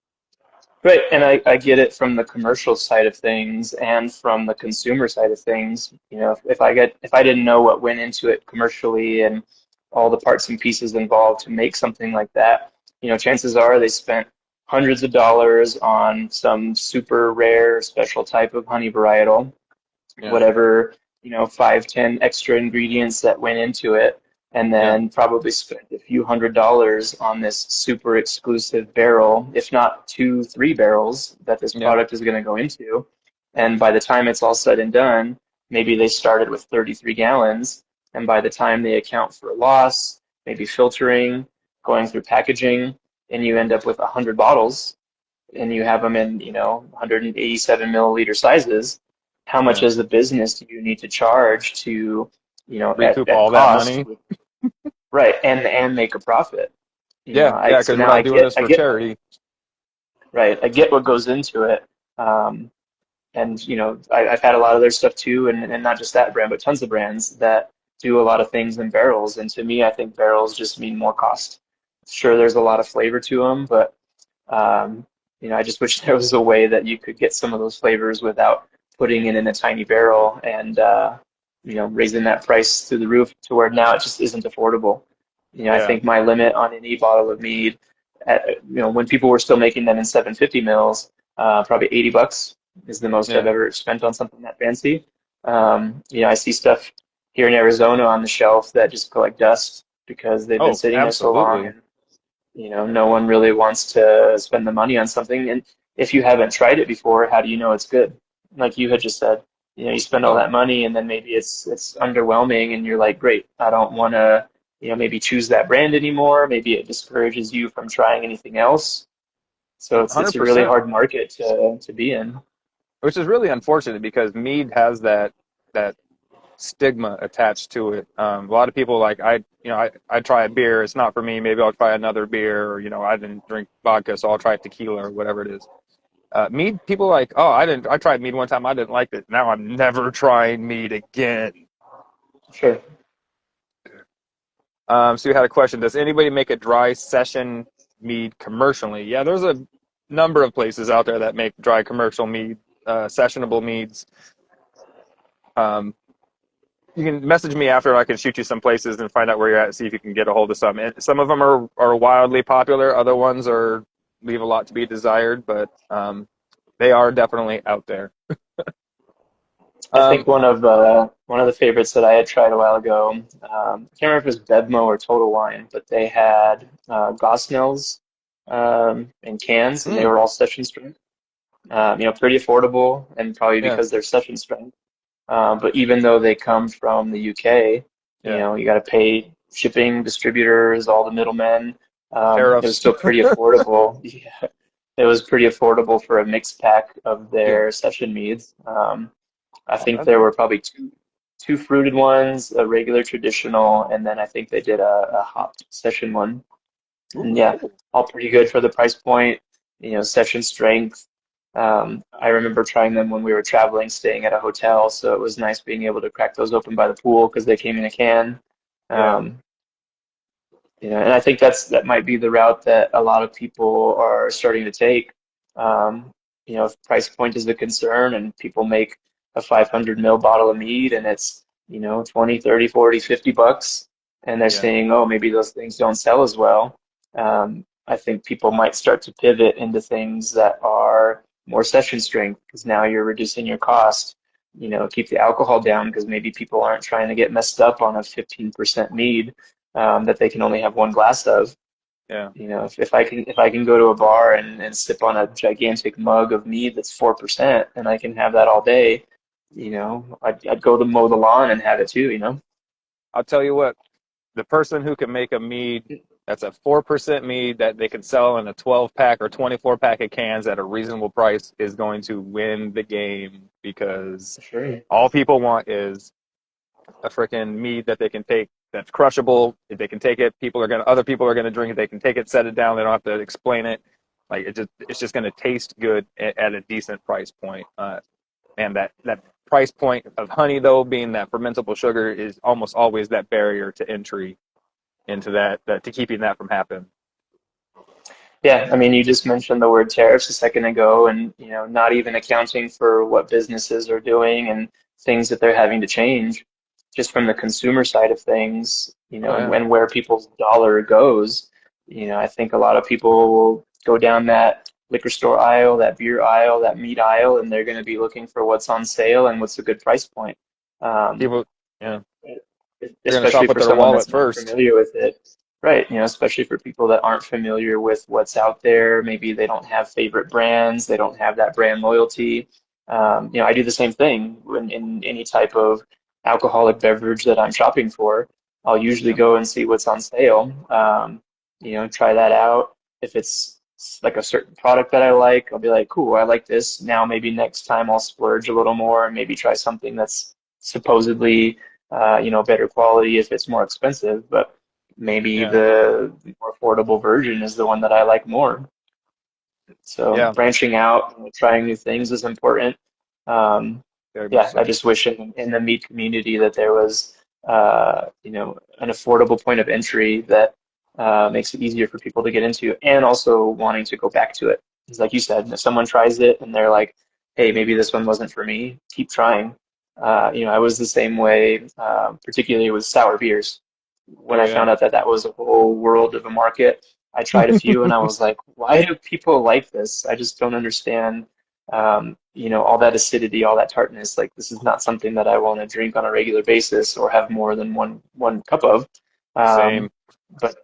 Right, and I get it from the commercial side of things and from the consumer side of things. If I didn't know what went into it commercially and all the parts and pieces involved to make something like that, chances are they spent hundreds of dollars on some super rare special type of honey varietal, Yeah, whatever, 5, 10 extra ingredients that went into it, and yeah, then probably spent a few $100s on this super exclusive barrel, if not 2, 3 barrels that this yeah, product is going to go into. And by the time it's all said and done, maybe they started with 33 gallons, and by the time they account for loss, maybe filtering, going through packaging, and you end up with 100 bottles, and you have them in, 187 milliliter sizes. How much Yeah. as a business do you need to charge to, Recoup at all that cost, money. right, and make a profit? Yeah, yeah, So because we're now not doing this I for get, charity. right, I get what goes into it. Um, and I've had a lot of their stuff too, and not just that brand, but tons of brands that do a lot of things in barrels. And to me, I think barrels just mean more cost. Sure, there's a lot of flavor to them, but um, I just wish there was a way that you could get some of those flavors without putting it in a tiny barrel and raising that price through the roof to where now it just isn't affordable. I Yeah. think my limit on any bottle of mead, when people were still making them in 750 mils, probably $80 is the most I've Yeah. ever spent on something that fancy. I see stuff here in Arizona on the shelf that just collect dust because they've been Oh, sitting there so long, absolutely. and no one really wants to spend the money on something. And if you haven't tried it before, how do you know it's good? Like you had just said, you spend all Oh, that money and then maybe it's underwhelming and you're like, great, I don't want to, maybe choose that brand anymore. Maybe it discourages you from trying anything else. So it's a really 100%. hard market to be in. Which is really unfortunate because mead has that stigma attached to it. A lot of people like I try a beer, it's not for me. Maybe I'll try another beer, or I didn't drink vodka, so I'll try tequila or whatever it is. Mead, people like, oh, I didn't. I tried mead one time, I didn't like it. Now I'm never trying mead again. Sure. So you had a question: does anybody make a dry session mead commercially? Yeah, there's a number of places out there that make dry commercial mead, sessionable meads. Um, you can message me after. I can shoot you some places and find out where you're at. See if you can get a hold of some. And some of them are wildly popular. Other ones are leave a lot to be desired, but they are definitely out there. I think Um, one of the favorites that I had tried a while ago, I can't remember if it was Bevmo or Total Wine, but they had Gosnells in cans, and they mm, were all session strength. Pretty affordable, and probably yeah, because they're session strength. But even though they come from the UK, yeah. you got to pay shipping, distributors, all the middlemen. It was Tariffs. still pretty affordable. Yeah, it was pretty affordable for a mixed pack of Yeah. their session meads. I Oh, think there were probably two fruited ones, a regular traditional, and then I think they did a hopped session one. And yeah, ooh, all pretty good for the price point, session strength. I remember trying them when we were traveling, staying at a hotel, so it was nice being able to crack those open by the pool because they came in a can. yeah, Um, and I think that might be the route that a lot of people are starting to take. Um, if price point is a concern and people make a 500 ml bottle of mead and it's, 20, 30, 40, $50, and they're yeah, saying, oh, maybe those things don't sell as well. I think people might start to pivot into things that are more session strength because now you're reducing your cost. Keep the alcohol down because maybe people aren't trying to get messed up on a 15% mead that they can only have one glass of. yeah. If I can go to a bar and sip on a gigantic mug of mead that's 4% and I can have that all day, I'd go to mow the lawn and have it too. I'll tell you what, the person who can make a mead that's a 4% mead that they can sell in a 12 pack or 24 pack of cans at a reasonable price is going to win the game because Sure. all people want is a freaking mead that they can take that's crushable. If they can take it, other people are gonna drink it. They can take it, set it down. They don't have to explain it. Like it's just gonna taste good at a decent price point. And that price point of honey though being that fermentable sugar is almost always that barrier to entry into that to keeping that from happening. Yeah, I mean, you just mentioned the word tariffs a second ago, and not even accounting for what businesses are doing and things that they're having to change, just from the consumer side of things, Oh and, yeah, and where people's dollar goes. I think a lot of people will go down that liquor store aisle, that beer aisle, that meat aisle, and they're going to be looking for what's on sale and what's a good price point. Um, people, yeah, they're gonna Especially shop with for their someone wallet that's not first. familiar with it. Right, especially for people that aren't familiar with what's out there. Maybe they don't have favorite brands, they don't have that brand loyalty. I do the same thing in any type of alcoholic beverage that I'm shopping for. I'll usually Yeah. go and see what's on sale. Try that out. If it's like a certain product that I like, I'll be like, cool, I like this. Now maybe next time I'll splurge a little more and maybe try something that's supposedly, better quality if it's more expensive, but maybe Yeah. the more affordable version is the one that I like more. So Yeah. branching out, trying new things is important. Um, Very much yeah, I so. just wish in the meat community that there was, an affordable point of entry that makes it easier for people to get into, and also wanting to go back to it. Because, like you said, if someone tries it and they're like, "Hey, maybe this one wasn't for me," keep trying. I was the same way, particularly with sour beers. When Oh I yeah. found out that that was a whole world of a market, I tried a few and I was like, why do people like this? I just don't understand, all that acidity, all that tartness. Like, this is not something that I want to drink on a regular basis or have more than one cup of. Um, Same. but,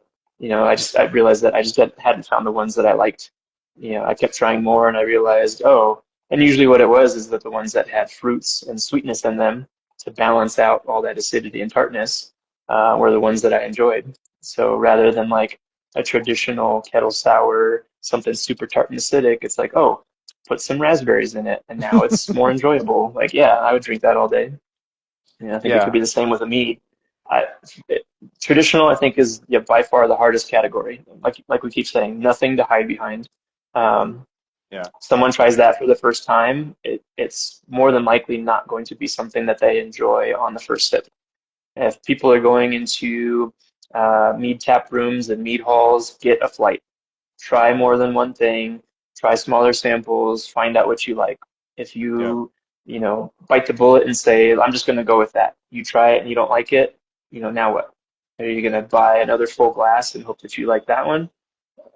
I realized that I just hadn't found the ones that I liked. I kept trying more and I realized, oh, and usually what it was is that the ones that had fruits and sweetness in them to balance out all that acidity and tartness were the ones that I enjoyed. So rather than like a traditional kettle sour, something super tart and acidic, it's like, oh, put some raspberries in it, and now it's more enjoyable. Like, yeah, I would drink that all day. I think it could Yeah. be the same with a mead. I, Traditional, I think, is yeah, by far the hardest category. Like we keep saying, nothing to hide behind. Um, Yeah. Someone tries that for the first time, it's more than likely not going to be something that they enjoy on the first sip. If people are going into mead tap rooms and mead halls, get a flight. Try more than one thing. Try smaller samples. Find out what you like. If Yeah. bite the bullet and say, I'm just going to go with that. You try it and you don't like it, now what? Are you going to buy another full glass and hope that you like that one?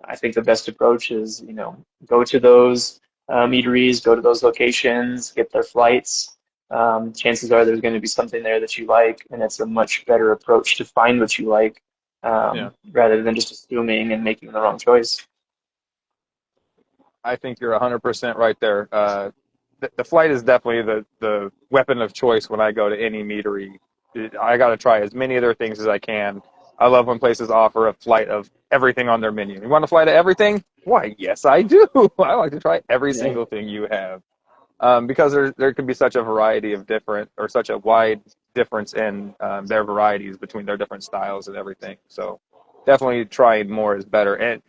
I think the best approach is, go to those eateries, go to those locations, get their flights. Chances are there's going to be something there that you like, and it's a much better approach to find what you like Yeah. rather than just assuming and making the wrong choice. I think you're 100% right there. The flight is definitely the weapon of choice when I go to any meadery. I got to try as many of their things as I can. I love when places offer a flight of everything on their menu. You want a flight of everything? Why, yes, I do. I like to try every Yeah. single thing you have. Because there can be such a variety of different, or such a wide difference in their varieties between their different styles and everything. So definitely trying more is better. And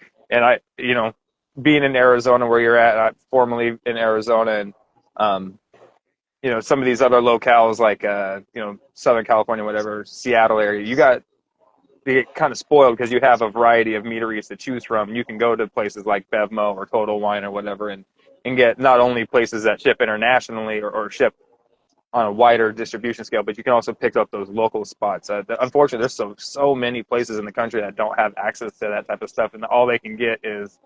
being in Arizona where you're at, I'm formerly in Arizona, and um, some of these other locales like Southern California, whatever, Seattle area, you get kind of spoiled because you have a variety of meaderies to choose from. You can go to places like Bevmo or Total Wine or whatever, and get not only places that ship internationally, or ship on a wider distribution scale, but you can also pick up those local spots. Unfortunately, there's so many places in the country that don't have access to that type of stuff, and all they can get is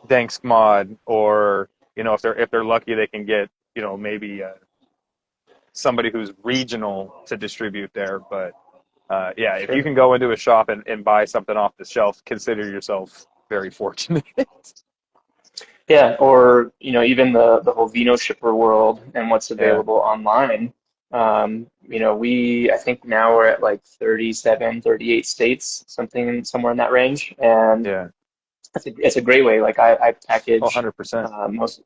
Dansk Mod, or if they're lucky, they can get maybe somebody who's regional to distribute there. But yeah, if you Sure. can go into a shop and buy something off the shelf, consider yourself very fortunate. Yeah, or even the whole Vino shipper world and what's Yeah, available online. I think now we're at like 37, 38 states, somewhere in that range, and yeah, it's a great way. Like I package 100%. most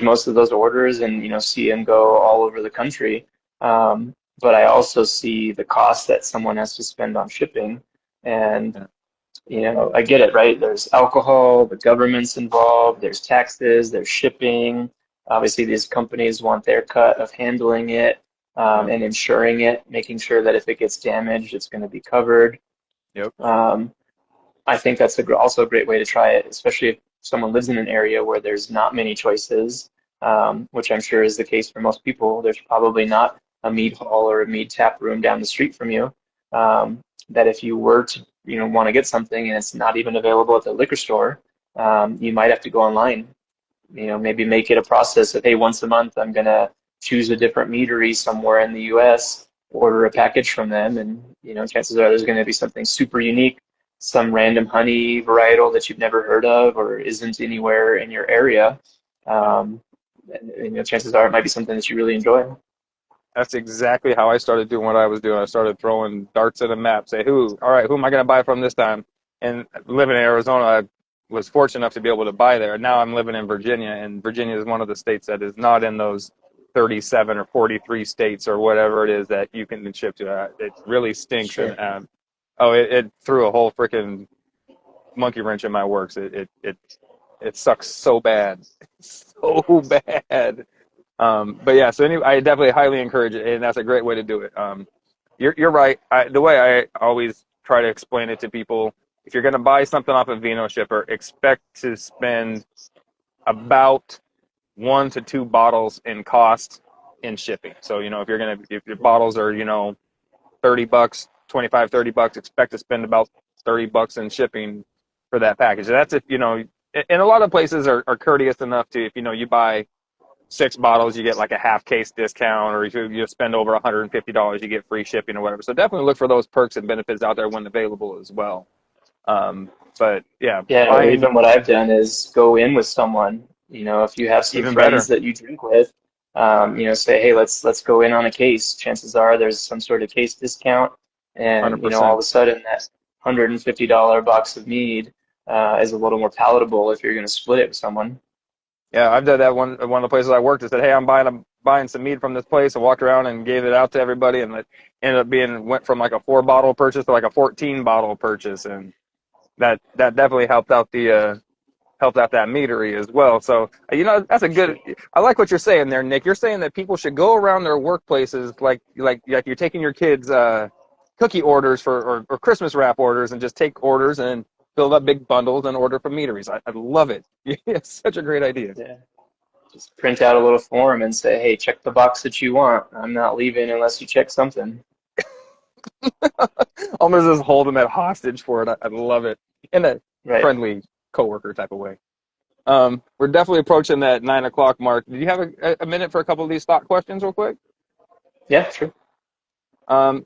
most of those orders and see them go all over the country. But I also see the cost that someone has to spend on shipping, and Yeah, I get it, right? There's alcohol, the government's involved, there's taxes, there's shipping. Obviously, these companies want their cut of handling it yeah, and insuring it, making sure that if it gets damaged, it's going to be covered. yep, Um, I think that's also a great way to try it, especially if someone lives in an area where there's not many choices, which I'm sure is the case for most people. There's probably not a mead hall or a mead tap room down the street from you. That if you were to, want to get something and it's not even available at the liquor store, you might have to go online. Maybe make it a process of, hey, once a month I'm gonna choose a different meadery somewhere in the U.S., order a package from them, and chances are there's going to be something super unique, some random honey varietal that you've never heard of or isn't anywhere in your area. yeah. Um, and chances are it might be something that you really enjoy. That's exactly how I started doing what I was doing. I started throwing darts at a map, say, all right, who am I going to buy from this time? And living in Arizona, I was fortunate enough to be able to buy there. Now I'm living in Virginia, and Virginia is one of the states that is not in those 37 or 43 states or whatever it is that you can ship to. It really stinks. Sure. And it threw a whole freaking monkey wrench in my works. It sucks so bad, so bad. But yeah, so anyway, I definitely highly encourage it, and that's a great way to do it. You're right. The way I always try to explain it to people, if you're going to buy something off a Vino shipper, expect to spend about 1 to 2 bottles in cost in shipping. So, if your bottles are, $30, 25, $30, expect to spend about $30 in shipping for that package. That's if, and a lot of places are courteous enough to, if, you buy 6 bottles, you get like a half case discount, or if you spend over $150, you get free shipping or whatever. So definitely look for those perks and benefits out there when available as well. But yeah, Yeah, or buying even what I've done is go in with someone. If you have some even friends better, that you drink with, say, hey, let's go in on a case. Chances are there's some sort of case discount, and all of 100%. a sudden that $150 box of mead is a little more palatable if you're going to split it with someone. Yeah, I've done that one of the places I worked. I said, hey, I'm buying some meat from this place. I walked around and gave it out to everybody, and it went from like a 4 bottle purchase to like a 14 bottle purchase, and that definitely helped out that meadery as well. So, that's a good. I like what you're saying there, Nick. You're saying that people should go around their workplaces like you're taking your kids cookie orders or Christmas wrap orders, and just take orders and build up big bundles and order from meaderies. I love it. It's such a great idea. Yeah. Just print out a little form and say, hey, check the box that you want. I'm not leaving unless you check something. Almost just hold them at hostage for it. I love it in a Right. friendly coworker type of way. We're definitely approaching that 9 o'clock mark. Do you have a minute for a couple of these thought questions, real quick? Yeah, sure. Um,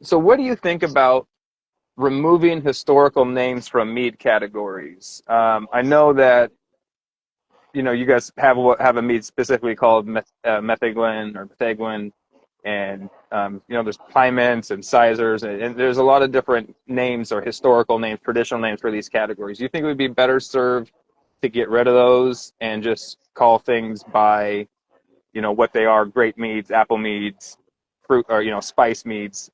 so, what do you think about removing historical names from mead categories? I know that you guys have a mead specifically called metheglin or metheglin, and there's piments and sizers, and there's a lot of different names or historical names, traditional names for these categories. Do you think it would be better served to get rid of those and just call things by what they are: grape meads, apple meads, fruit, or spice meads,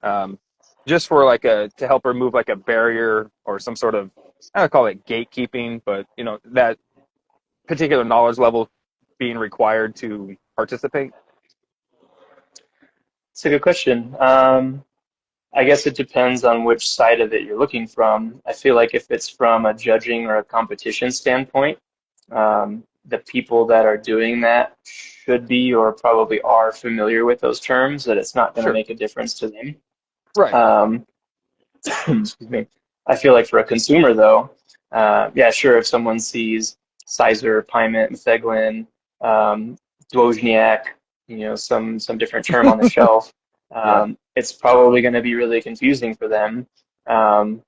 just for to help remove like a barrier or some sort of, I don't call it gatekeeping, but that particular knowledge level being required to participate? It's a good question. I guess it depends on which side of it you're looking from. I feel like if it's from a judging or a competition standpoint, the people that are doing that should be or probably are familiar with those terms, that it's not going to Sure. make a difference to them. Right. Um, excuse me. I feel like for a consumer, though, yeah, sure, if someone sees Sizer, Pyment, Metheglin, um, Dwozniak, some different term on the shelf, Yeah. it's probably going to be really confusing for them. Um,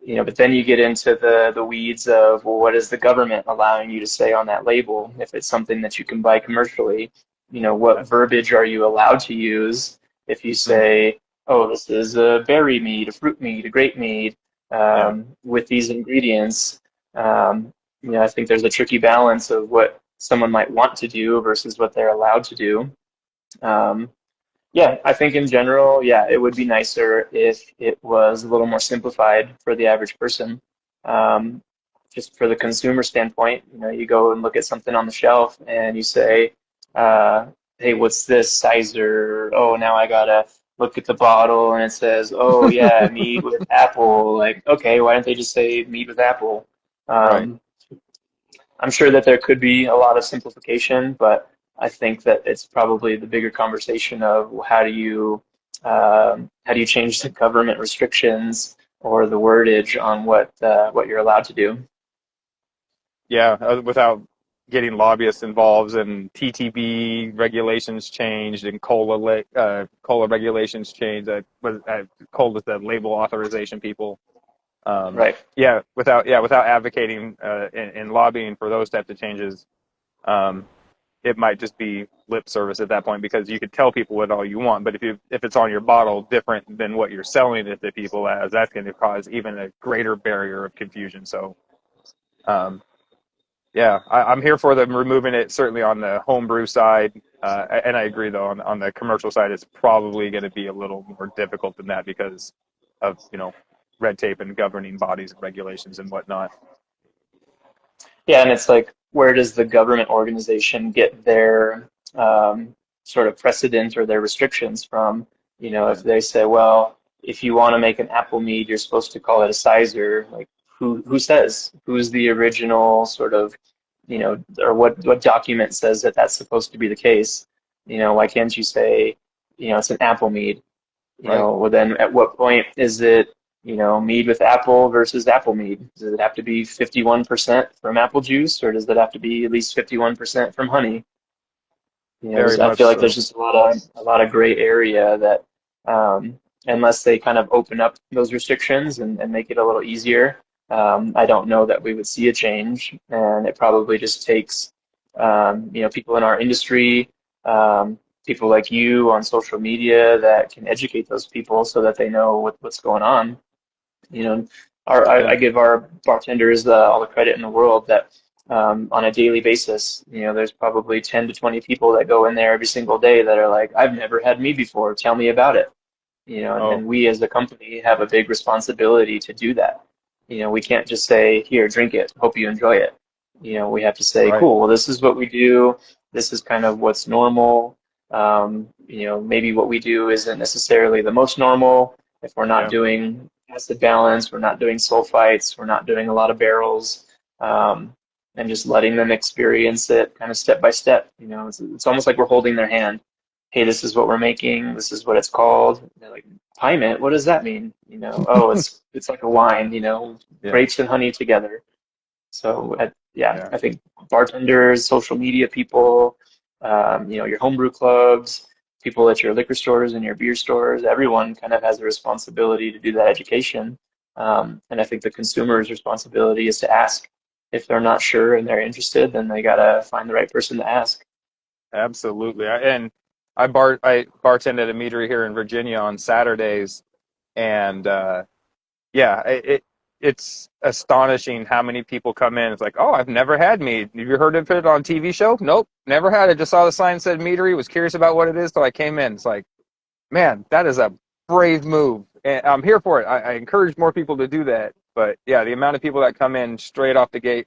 but then you get into the weeds of, well, what is the government allowing you to say on that label? If it's something that you can buy commercially, what verbiage are you allowed to use? If you Mm, say, oh, this is a berry mead, a fruit mead, a grape mead, yeah. with these ingredients, I think there's a tricky balance of what someone might want to do versus what they're allowed to do. Um, yeah, I think in general, yeah, it would be nicer if it was a little more simplified for the average person. Um, just for the consumer standpoint, you go and look at something on the shelf and you say, uh, hey, what's this sizer? Oh, now I gotta look at the bottle and it says, oh yeah, mead with apple. Like, okay, why don't they just say mead with apple? Right. Um, I'm sure that there could be a lot of simplification, but I think that it's probably the bigger conversation of how do you change the government restrictions or the wordage on what you're allowed to do. Yeah. Without getting lobbyists involved, and TTB regulations changed, and cola regulations changed. Cola is the label authorization people. Right. Without advocating and lobbying for those types of changes. Um, it might just be lip service at that point, because you could tell people what all you want, but if it's on your bottle different than what you're selling it to people as, that's going to cause even a greater barrier of confusion. So um, yeah, I'm here for them removing it, certainly on the homebrew side. And I agree, though, on the commercial side, it's probably going to be a little more difficult than that because of, red tape and governing bodies and regulations and whatnot. Yeah, and it's like, where does the government organization get their sort of precedent or their restrictions from? If Yeah, they say, well, if you want to make an apple mead, you're supposed to call it a sizer. Like, who says? Who's the original sort of, or what document says that that's supposed to be the case? Why can't you say, it's an apple mead? right. Well then at what point is it, mead with apple versus apple mead? Does it have to be 51% from apple juice, or does it have to be at least 51% from honey? Very I much feel like there's so. just a lot of gray area that unless they kind of open up those restrictions and make it a little easier, I don't know that we would see a change. And it probably just takes people in our industry, people like you on social media that can educate those people so that they know what's going on. You know, I Yeah. give our bartenders all the credit in the world that on a daily basis, there's probably 10 to 20 people that go in there every single day that are like, I've never had me before. Tell me about it. And Oh, we as a company have a big responsibility to do that. We can't just say, here, drink it, hope you enjoy it. We have to say, right. cool, well, this is what we do. This is kind of what's normal. Maybe what we do isn't necessarily the most normal. If we're not Yeah. doing acid balance, we're not doing sulfites, we're not doing a lot of barrels, and just letting them experience it kind of step by step. It's almost like we're holding their hand. Hey, this is what we're making. This is what it's called. And they're like, piment, what does that mean? Oh, it's like a wine, Yeah. grapes and honey together. So yeah, Yeah. I think bartenders, social media people, your homebrew clubs, people at your liquor stores and your beer stores, everyone kind of has a responsibility to do that education. And I think the consumer's responsibility is to ask. If they're not sure and they're interested, then they gotta find the right person to ask. Absolutely. And I bartend at a meadery here in Virginia on Saturdays, and yeah, it's astonishing how many people come in. It's like, oh, I've never had mead. Have you heard of it on TV show? Nope, never had it. Just saw the sign that said meadery. Was curious about what it is, so I came in. It's like, man, that is a brave move, and I'm here for it. I encourage more people to do that. But yeah, the amount of people that come in straight out the gate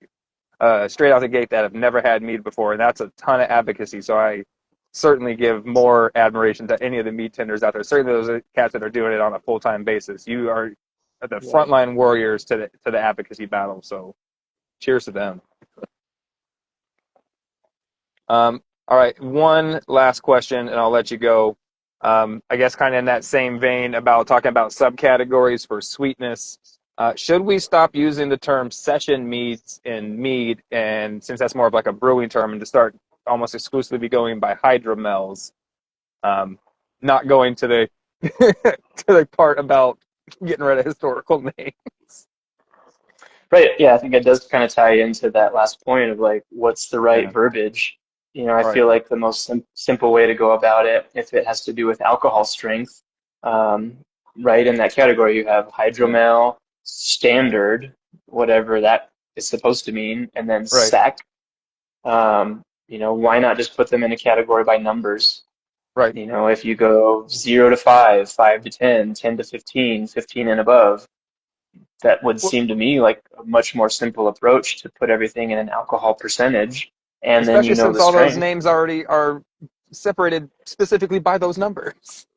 that have never had mead before, and that's a ton of advocacy. So I certainly give more admiration to any of the mead tenders out there. Certainly those cats that are doing it on a full time basis. You are the Yeah. frontline warriors to the advocacy battle. So cheers to them. All right, one last question, and I'll let you go. I guess kind of in that same vein about talking about subcategories for sweetness. Should we stop using the term session meads in mead, and since that's more of like a brewing term, and to start almost exclusively going by hydromels, not going to the to the part about getting rid of historical names? Right. Yeah, I think it does kind of tie into that last point of like, what's the right Yeah, verbiage? I right. feel like the most simple way to go about it, if it has to do with alcohol strength, um, right in that category, you have Yeah, hydromel, standard, whatever that is supposed to mean, and then right, sec. Why not just put them in a category by numbers? right. If you go 0 to 5, 5 to 10, 10 to 15, 15 and above, that would Well, seem to me like a much more simple approach to put everything in an alcohol percentage, and then especially the since all those strength. names already are separated specifically by those numbers.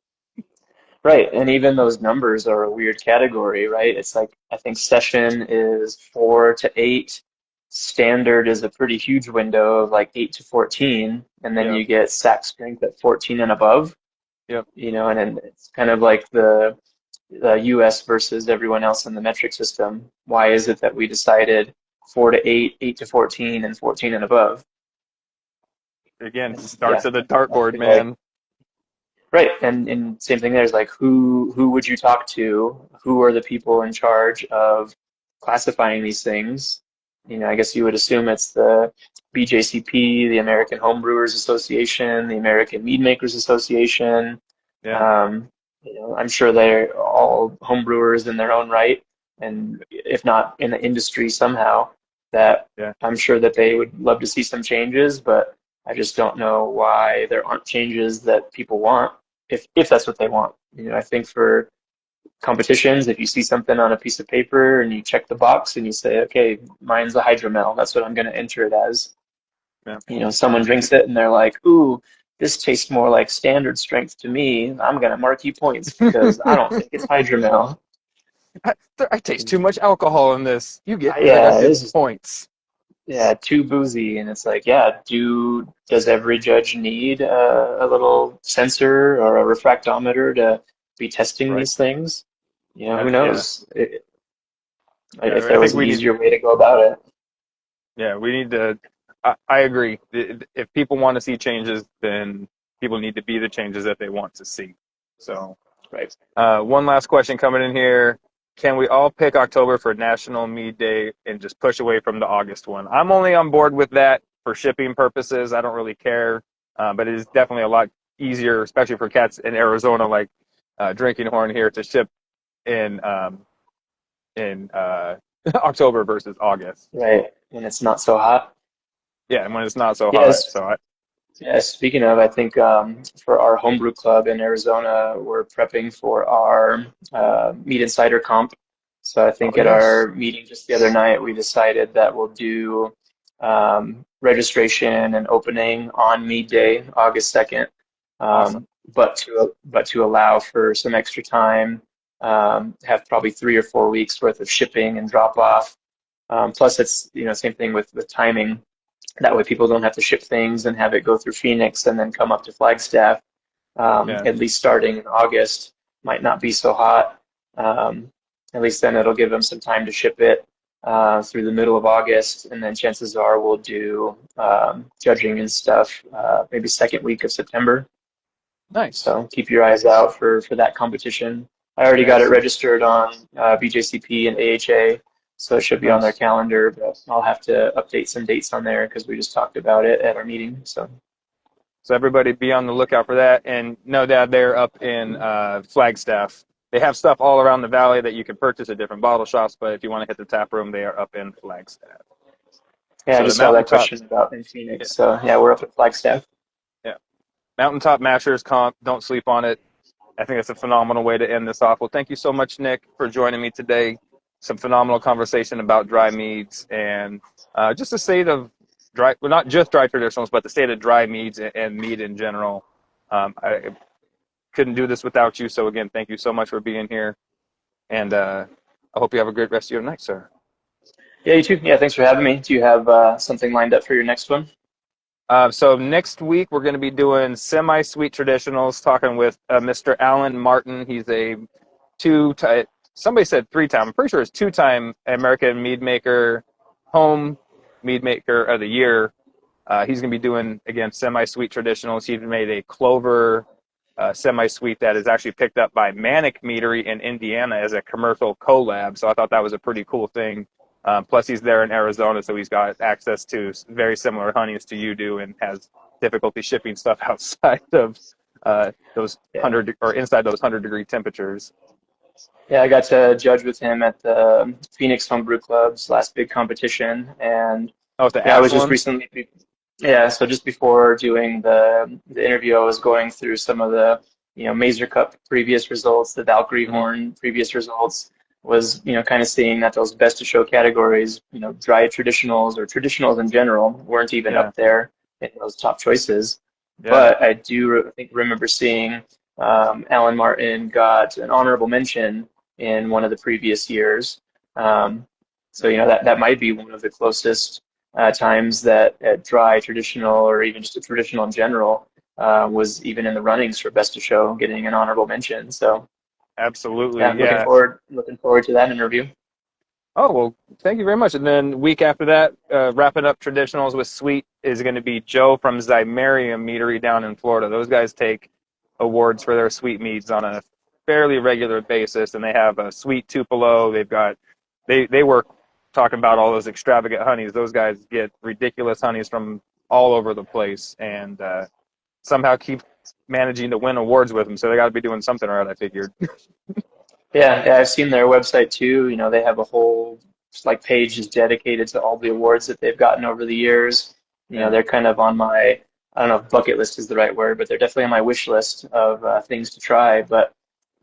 Right, and even those numbers are a weird category, right? It's like I think session is 4 to 8, standard is a pretty huge window of like 8 to 14, and then Yeah, you get sack strength at 14 and above, yeah. and then it's kind of like the US versus everyone else in the metric system. Why is it that we decided 4 to 8, 8 to 14, and 14 and above? Again, And starts yeah, at the I dartboard, feel like man. right. And same thing there's like who would you talk to? Who are the people in charge of classifying these things? I guess you would assume it's the BJCP, the American Homebrewers Association, the American Mead Makers Association. Yeah. Um, I'm sure they're all homebrewers in their own right, and if not in the industry somehow, that Yeah. I'm sure that they would love to see some changes, but I just don't know why there aren't changes that people want, if that's what they want. I think for competitions, if you see something on a piece of paper and you check the box and you say, okay, mine's a hydromel, that's what I'm going to enter it as. Yeah. Someone drinks it and they're like, ooh, this tastes more like standard strength to me. I'm going to mark you points because I don't think it's hydromel. I, I taste too much alcohol in this. You get Yeah, negative this is points. yeah too boozy, and it's like, yeah, does every judge need a little sensor or a refractometer to be testing Right. these things? Who Yeah. knows Yeah. if I there was think an we need. easier way to go about it. Yeah, we need to. I agree. If people want to see changes, then people need to be the changes that they want to see. So, Right. one last question coming in here. Can we all pick October for National Mead Day and just push away from the August one? I'm only on board with that for shipping purposes. I don't really care, but it is definitely a lot easier, especially for cats in Arizona, like Drinking Horn here, to ship in October versus August. Right. When it's not so hot. Yeah, and when it's not so hot. Yes. So Yeah, speaking of, I think for our homebrew club in Arizona, we're prepping for our meat and cider comp. So I oh think at yes, our meeting just the other night, we decided that we'll do registration and opening on Mead Day, August 2nd, awesome. but to allow for some extra time, have probably 3 or 4 weeks worth of shipping and drop off. Plus, it's same thing with timing. That way, people don't have to ship things and have it go through Phoenix and then come up to Flagstaff. Yeah, At least starting in August, might not be so hot. Um, at least then it'll give them some time to ship it through the middle of August, and then chances are we'll do judging and stuff maybe second week of September. nice. So keep your eyes out for that competition. I already got it Yes, registered on BJCP and AHA, so it should be on their nice. calendar, but I'll have to update some dates on there because we just talked about it at our meeting. So So everybody be on the lookout for that. And no doubt they're up in Flagstaff. They have stuff all around the valley that you can purchase at different bottle shops, but if you want to hit the tap room, they are up in Flagstaff. yeah, I So the just saw that mountaintop, question about in yeah, Phoenix. So yeah, we're up at Flagstaff. yeah, mountaintop mashers comp. Don't sleep on it. I think that's a phenomenal way to end this off. Well, thank you so much, Nick, for joining me today. Some phenomenal conversation about dry meads and just the state of dry, well, not just dry traditionals, but the state of dry meads and mead in general. I couldn't do this without you. So, again, thank you so much for being here. And I hope you have a great rest of your night, sir. Yeah, you too. Yeah, thanks for having me. Do you have something lined up for your next one? So next week we're going to be doing semi-sweet traditionals, talking with Mr. Alan Martin. He's a two-time, somebody said three-time. I'm pretty sure it's two-time American mead maker, home mead maker of the year. He's going to be doing again semi-sweet traditionals. He made a clover semi-sweet that is actually picked up by Manic Meadery in Indiana as a commercial collab. So I thought that was a pretty cool thing. Plus, he's there in Arizona, so he's got access to very similar honeys to you do, and has difficulty shipping stuff outside of those Yeah. 100 or inside those 100-degree temperatures. Yeah, I got to judge with him at the Phoenix Homebrew Club's last big competition, and Oh, the yeah, I was just Ashland. recently, yeah, so just before doing the interview, I was going through some of the, Mazer Cup previous results, the Valkyrie Mm-hmm. Horn previous results, was, kind of seeing that those best of show categories, dry traditionals or traditionals in general weren't even Yeah, up there in those top choices. yeah, But I do I think remember seeing Alan Martin got an honorable mention in one of the previous years. Um, so, that might be one of the closest times that a dry traditional or even just a traditional in general was even in the runnings for best of show, getting an honorable mention. So yeah, absolutely. I'm looking Yeah. forward looking forward to that interview. Oh, well, thank you very much. And then week after that, wrapping up traditionals with sweet is going to be Joe from Zymarium Meadery down in Florida. Those guys take awards for their sweet meads on a fairly regular basis, and they have a sweet Tupelo. They work talking about all those extravagant honeys. Those guys get ridiculous honeys from all over the place, and somehow keep managing to win awards with them. So they got to be doing something right, I figured. Yeah, I've seen their website too. You know, they have a whole like page just dedicated to all the awards that they've gotten over the years. You know, Yeah, they're kind of on my, I don't know if bucket list is the right word, but they're definitely on my wish list of things to try. But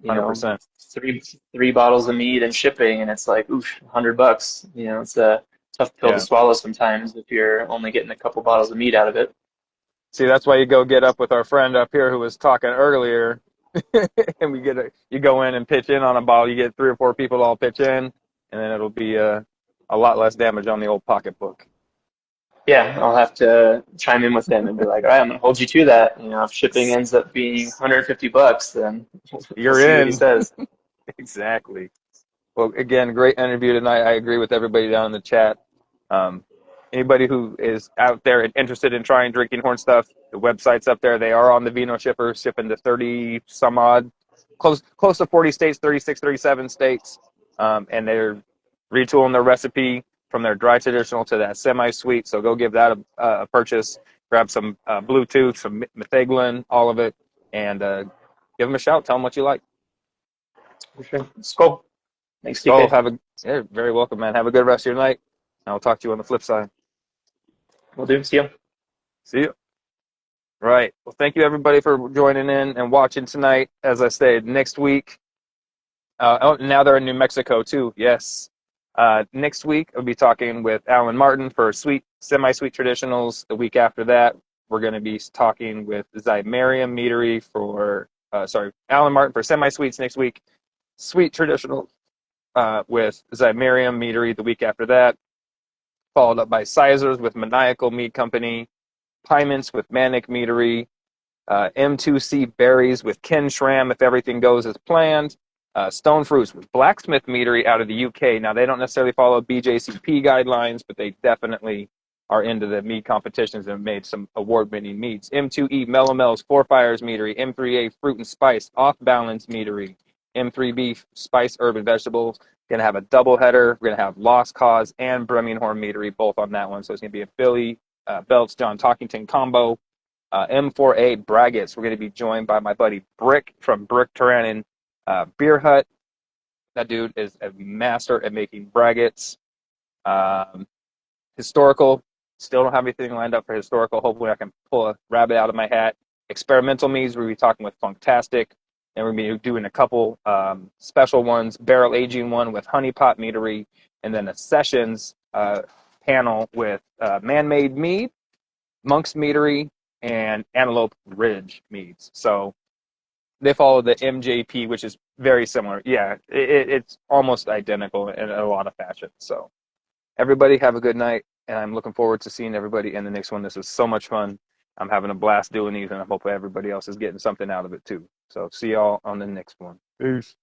you know, 100%. three three bottles of mead and shipping, and it's like, oof, $100. You know, it's a tough pill to Yeah. swallow sometimes if you're only getting a couple bottles of mead out of it. See, that's why you go get up with our friend up here who was talking earlier, and you go in and pitch in on a bottle. You get 3 or 4 people all pitch in, and then it'll be a lot less damage on the old pocketbook. Yeah, I'll have to chime in with him and be like, all right, I'm gonna hold you to that. You know, if shipping ends up being $150, then we'll You're see what he in. says. Exactly. Well, again, great interview tonight. I agree with everybody down in the chat. Um, Anybody who is out there and interested in trying drinking horn stuff, the website's up there. They are on the Vino shipper, shipping to 30 some odd, close to 40 states, 36, 37 states. And they're retooling their recipe from their dry traditional to that semi-sweet. So go give that a purchase. Grab some Bluetooth, some metheglin, all of it, and give them a shout. Tell them what you like. For sure. It's cool. Thanks, Go TK. have a, yeah, very welcome, man. Have a good rest of your night. I'll talk to you on the flip side. We'll do. See you. See you. Right. Well, thank you everybody for joining in and watching tonight. As I said, next week. Now they're in New Mexico too. Yes. Next week I'll be talking with Alan Martin for semi-sweet traditionals. The week after that, we're going to be talking with Zymarium Meadery for Alan Martin for semi-sweets next week. Sweet traditional with Zymarium Meadery the week after that. Followed up by Sizers with Maniacal Mead Company, Pyments with Manic Meadery, M2C Berries with Ken Schramm if everything goes as planned, Stone Fruits with Blacksmith Meadery out of the UK. Now, they don't necessarily follow BJCP guidelines, but they definitely are into the mead competitions and have made some award-winning meads. M2E Mellow Four Fires Meadery, M3A Fruit and Spice Off Balance Meadery, M3B Spice Herb and Vegetables. Going to have a double header. We're going to have Lost Cause and Birmingham Meadery both on that one. So it's going to be a Billy Belts John Talkington combo. M4A Braggots. We're going to be joined by my buddy Brick from Brick Tyrannin Beer Hut. That dude is a master at making braggots. Um, Historical. Still don't have anything lined up for historical. Hopefully, I can pull a rabbit out of my hat. Experimental meads. We'll be talking with Funktastic. And we're going to be doing a couple special ones, barrel aging one with Honey Pot Meadery, and then a sessions panel with Man-Made Mead, Monk's Meadery, and Antelope Ridge Meads. So they follow the MJP, which is very similar. Yeah, it's almost identical in a lot of fashion. So everybody have a good night, and I'm looking forward to seeing everybody in the next one. This was so much fun. I'm having a blast doing these, and I hope everybody else is getting something out of it too. So see y'all on the next one. Peace.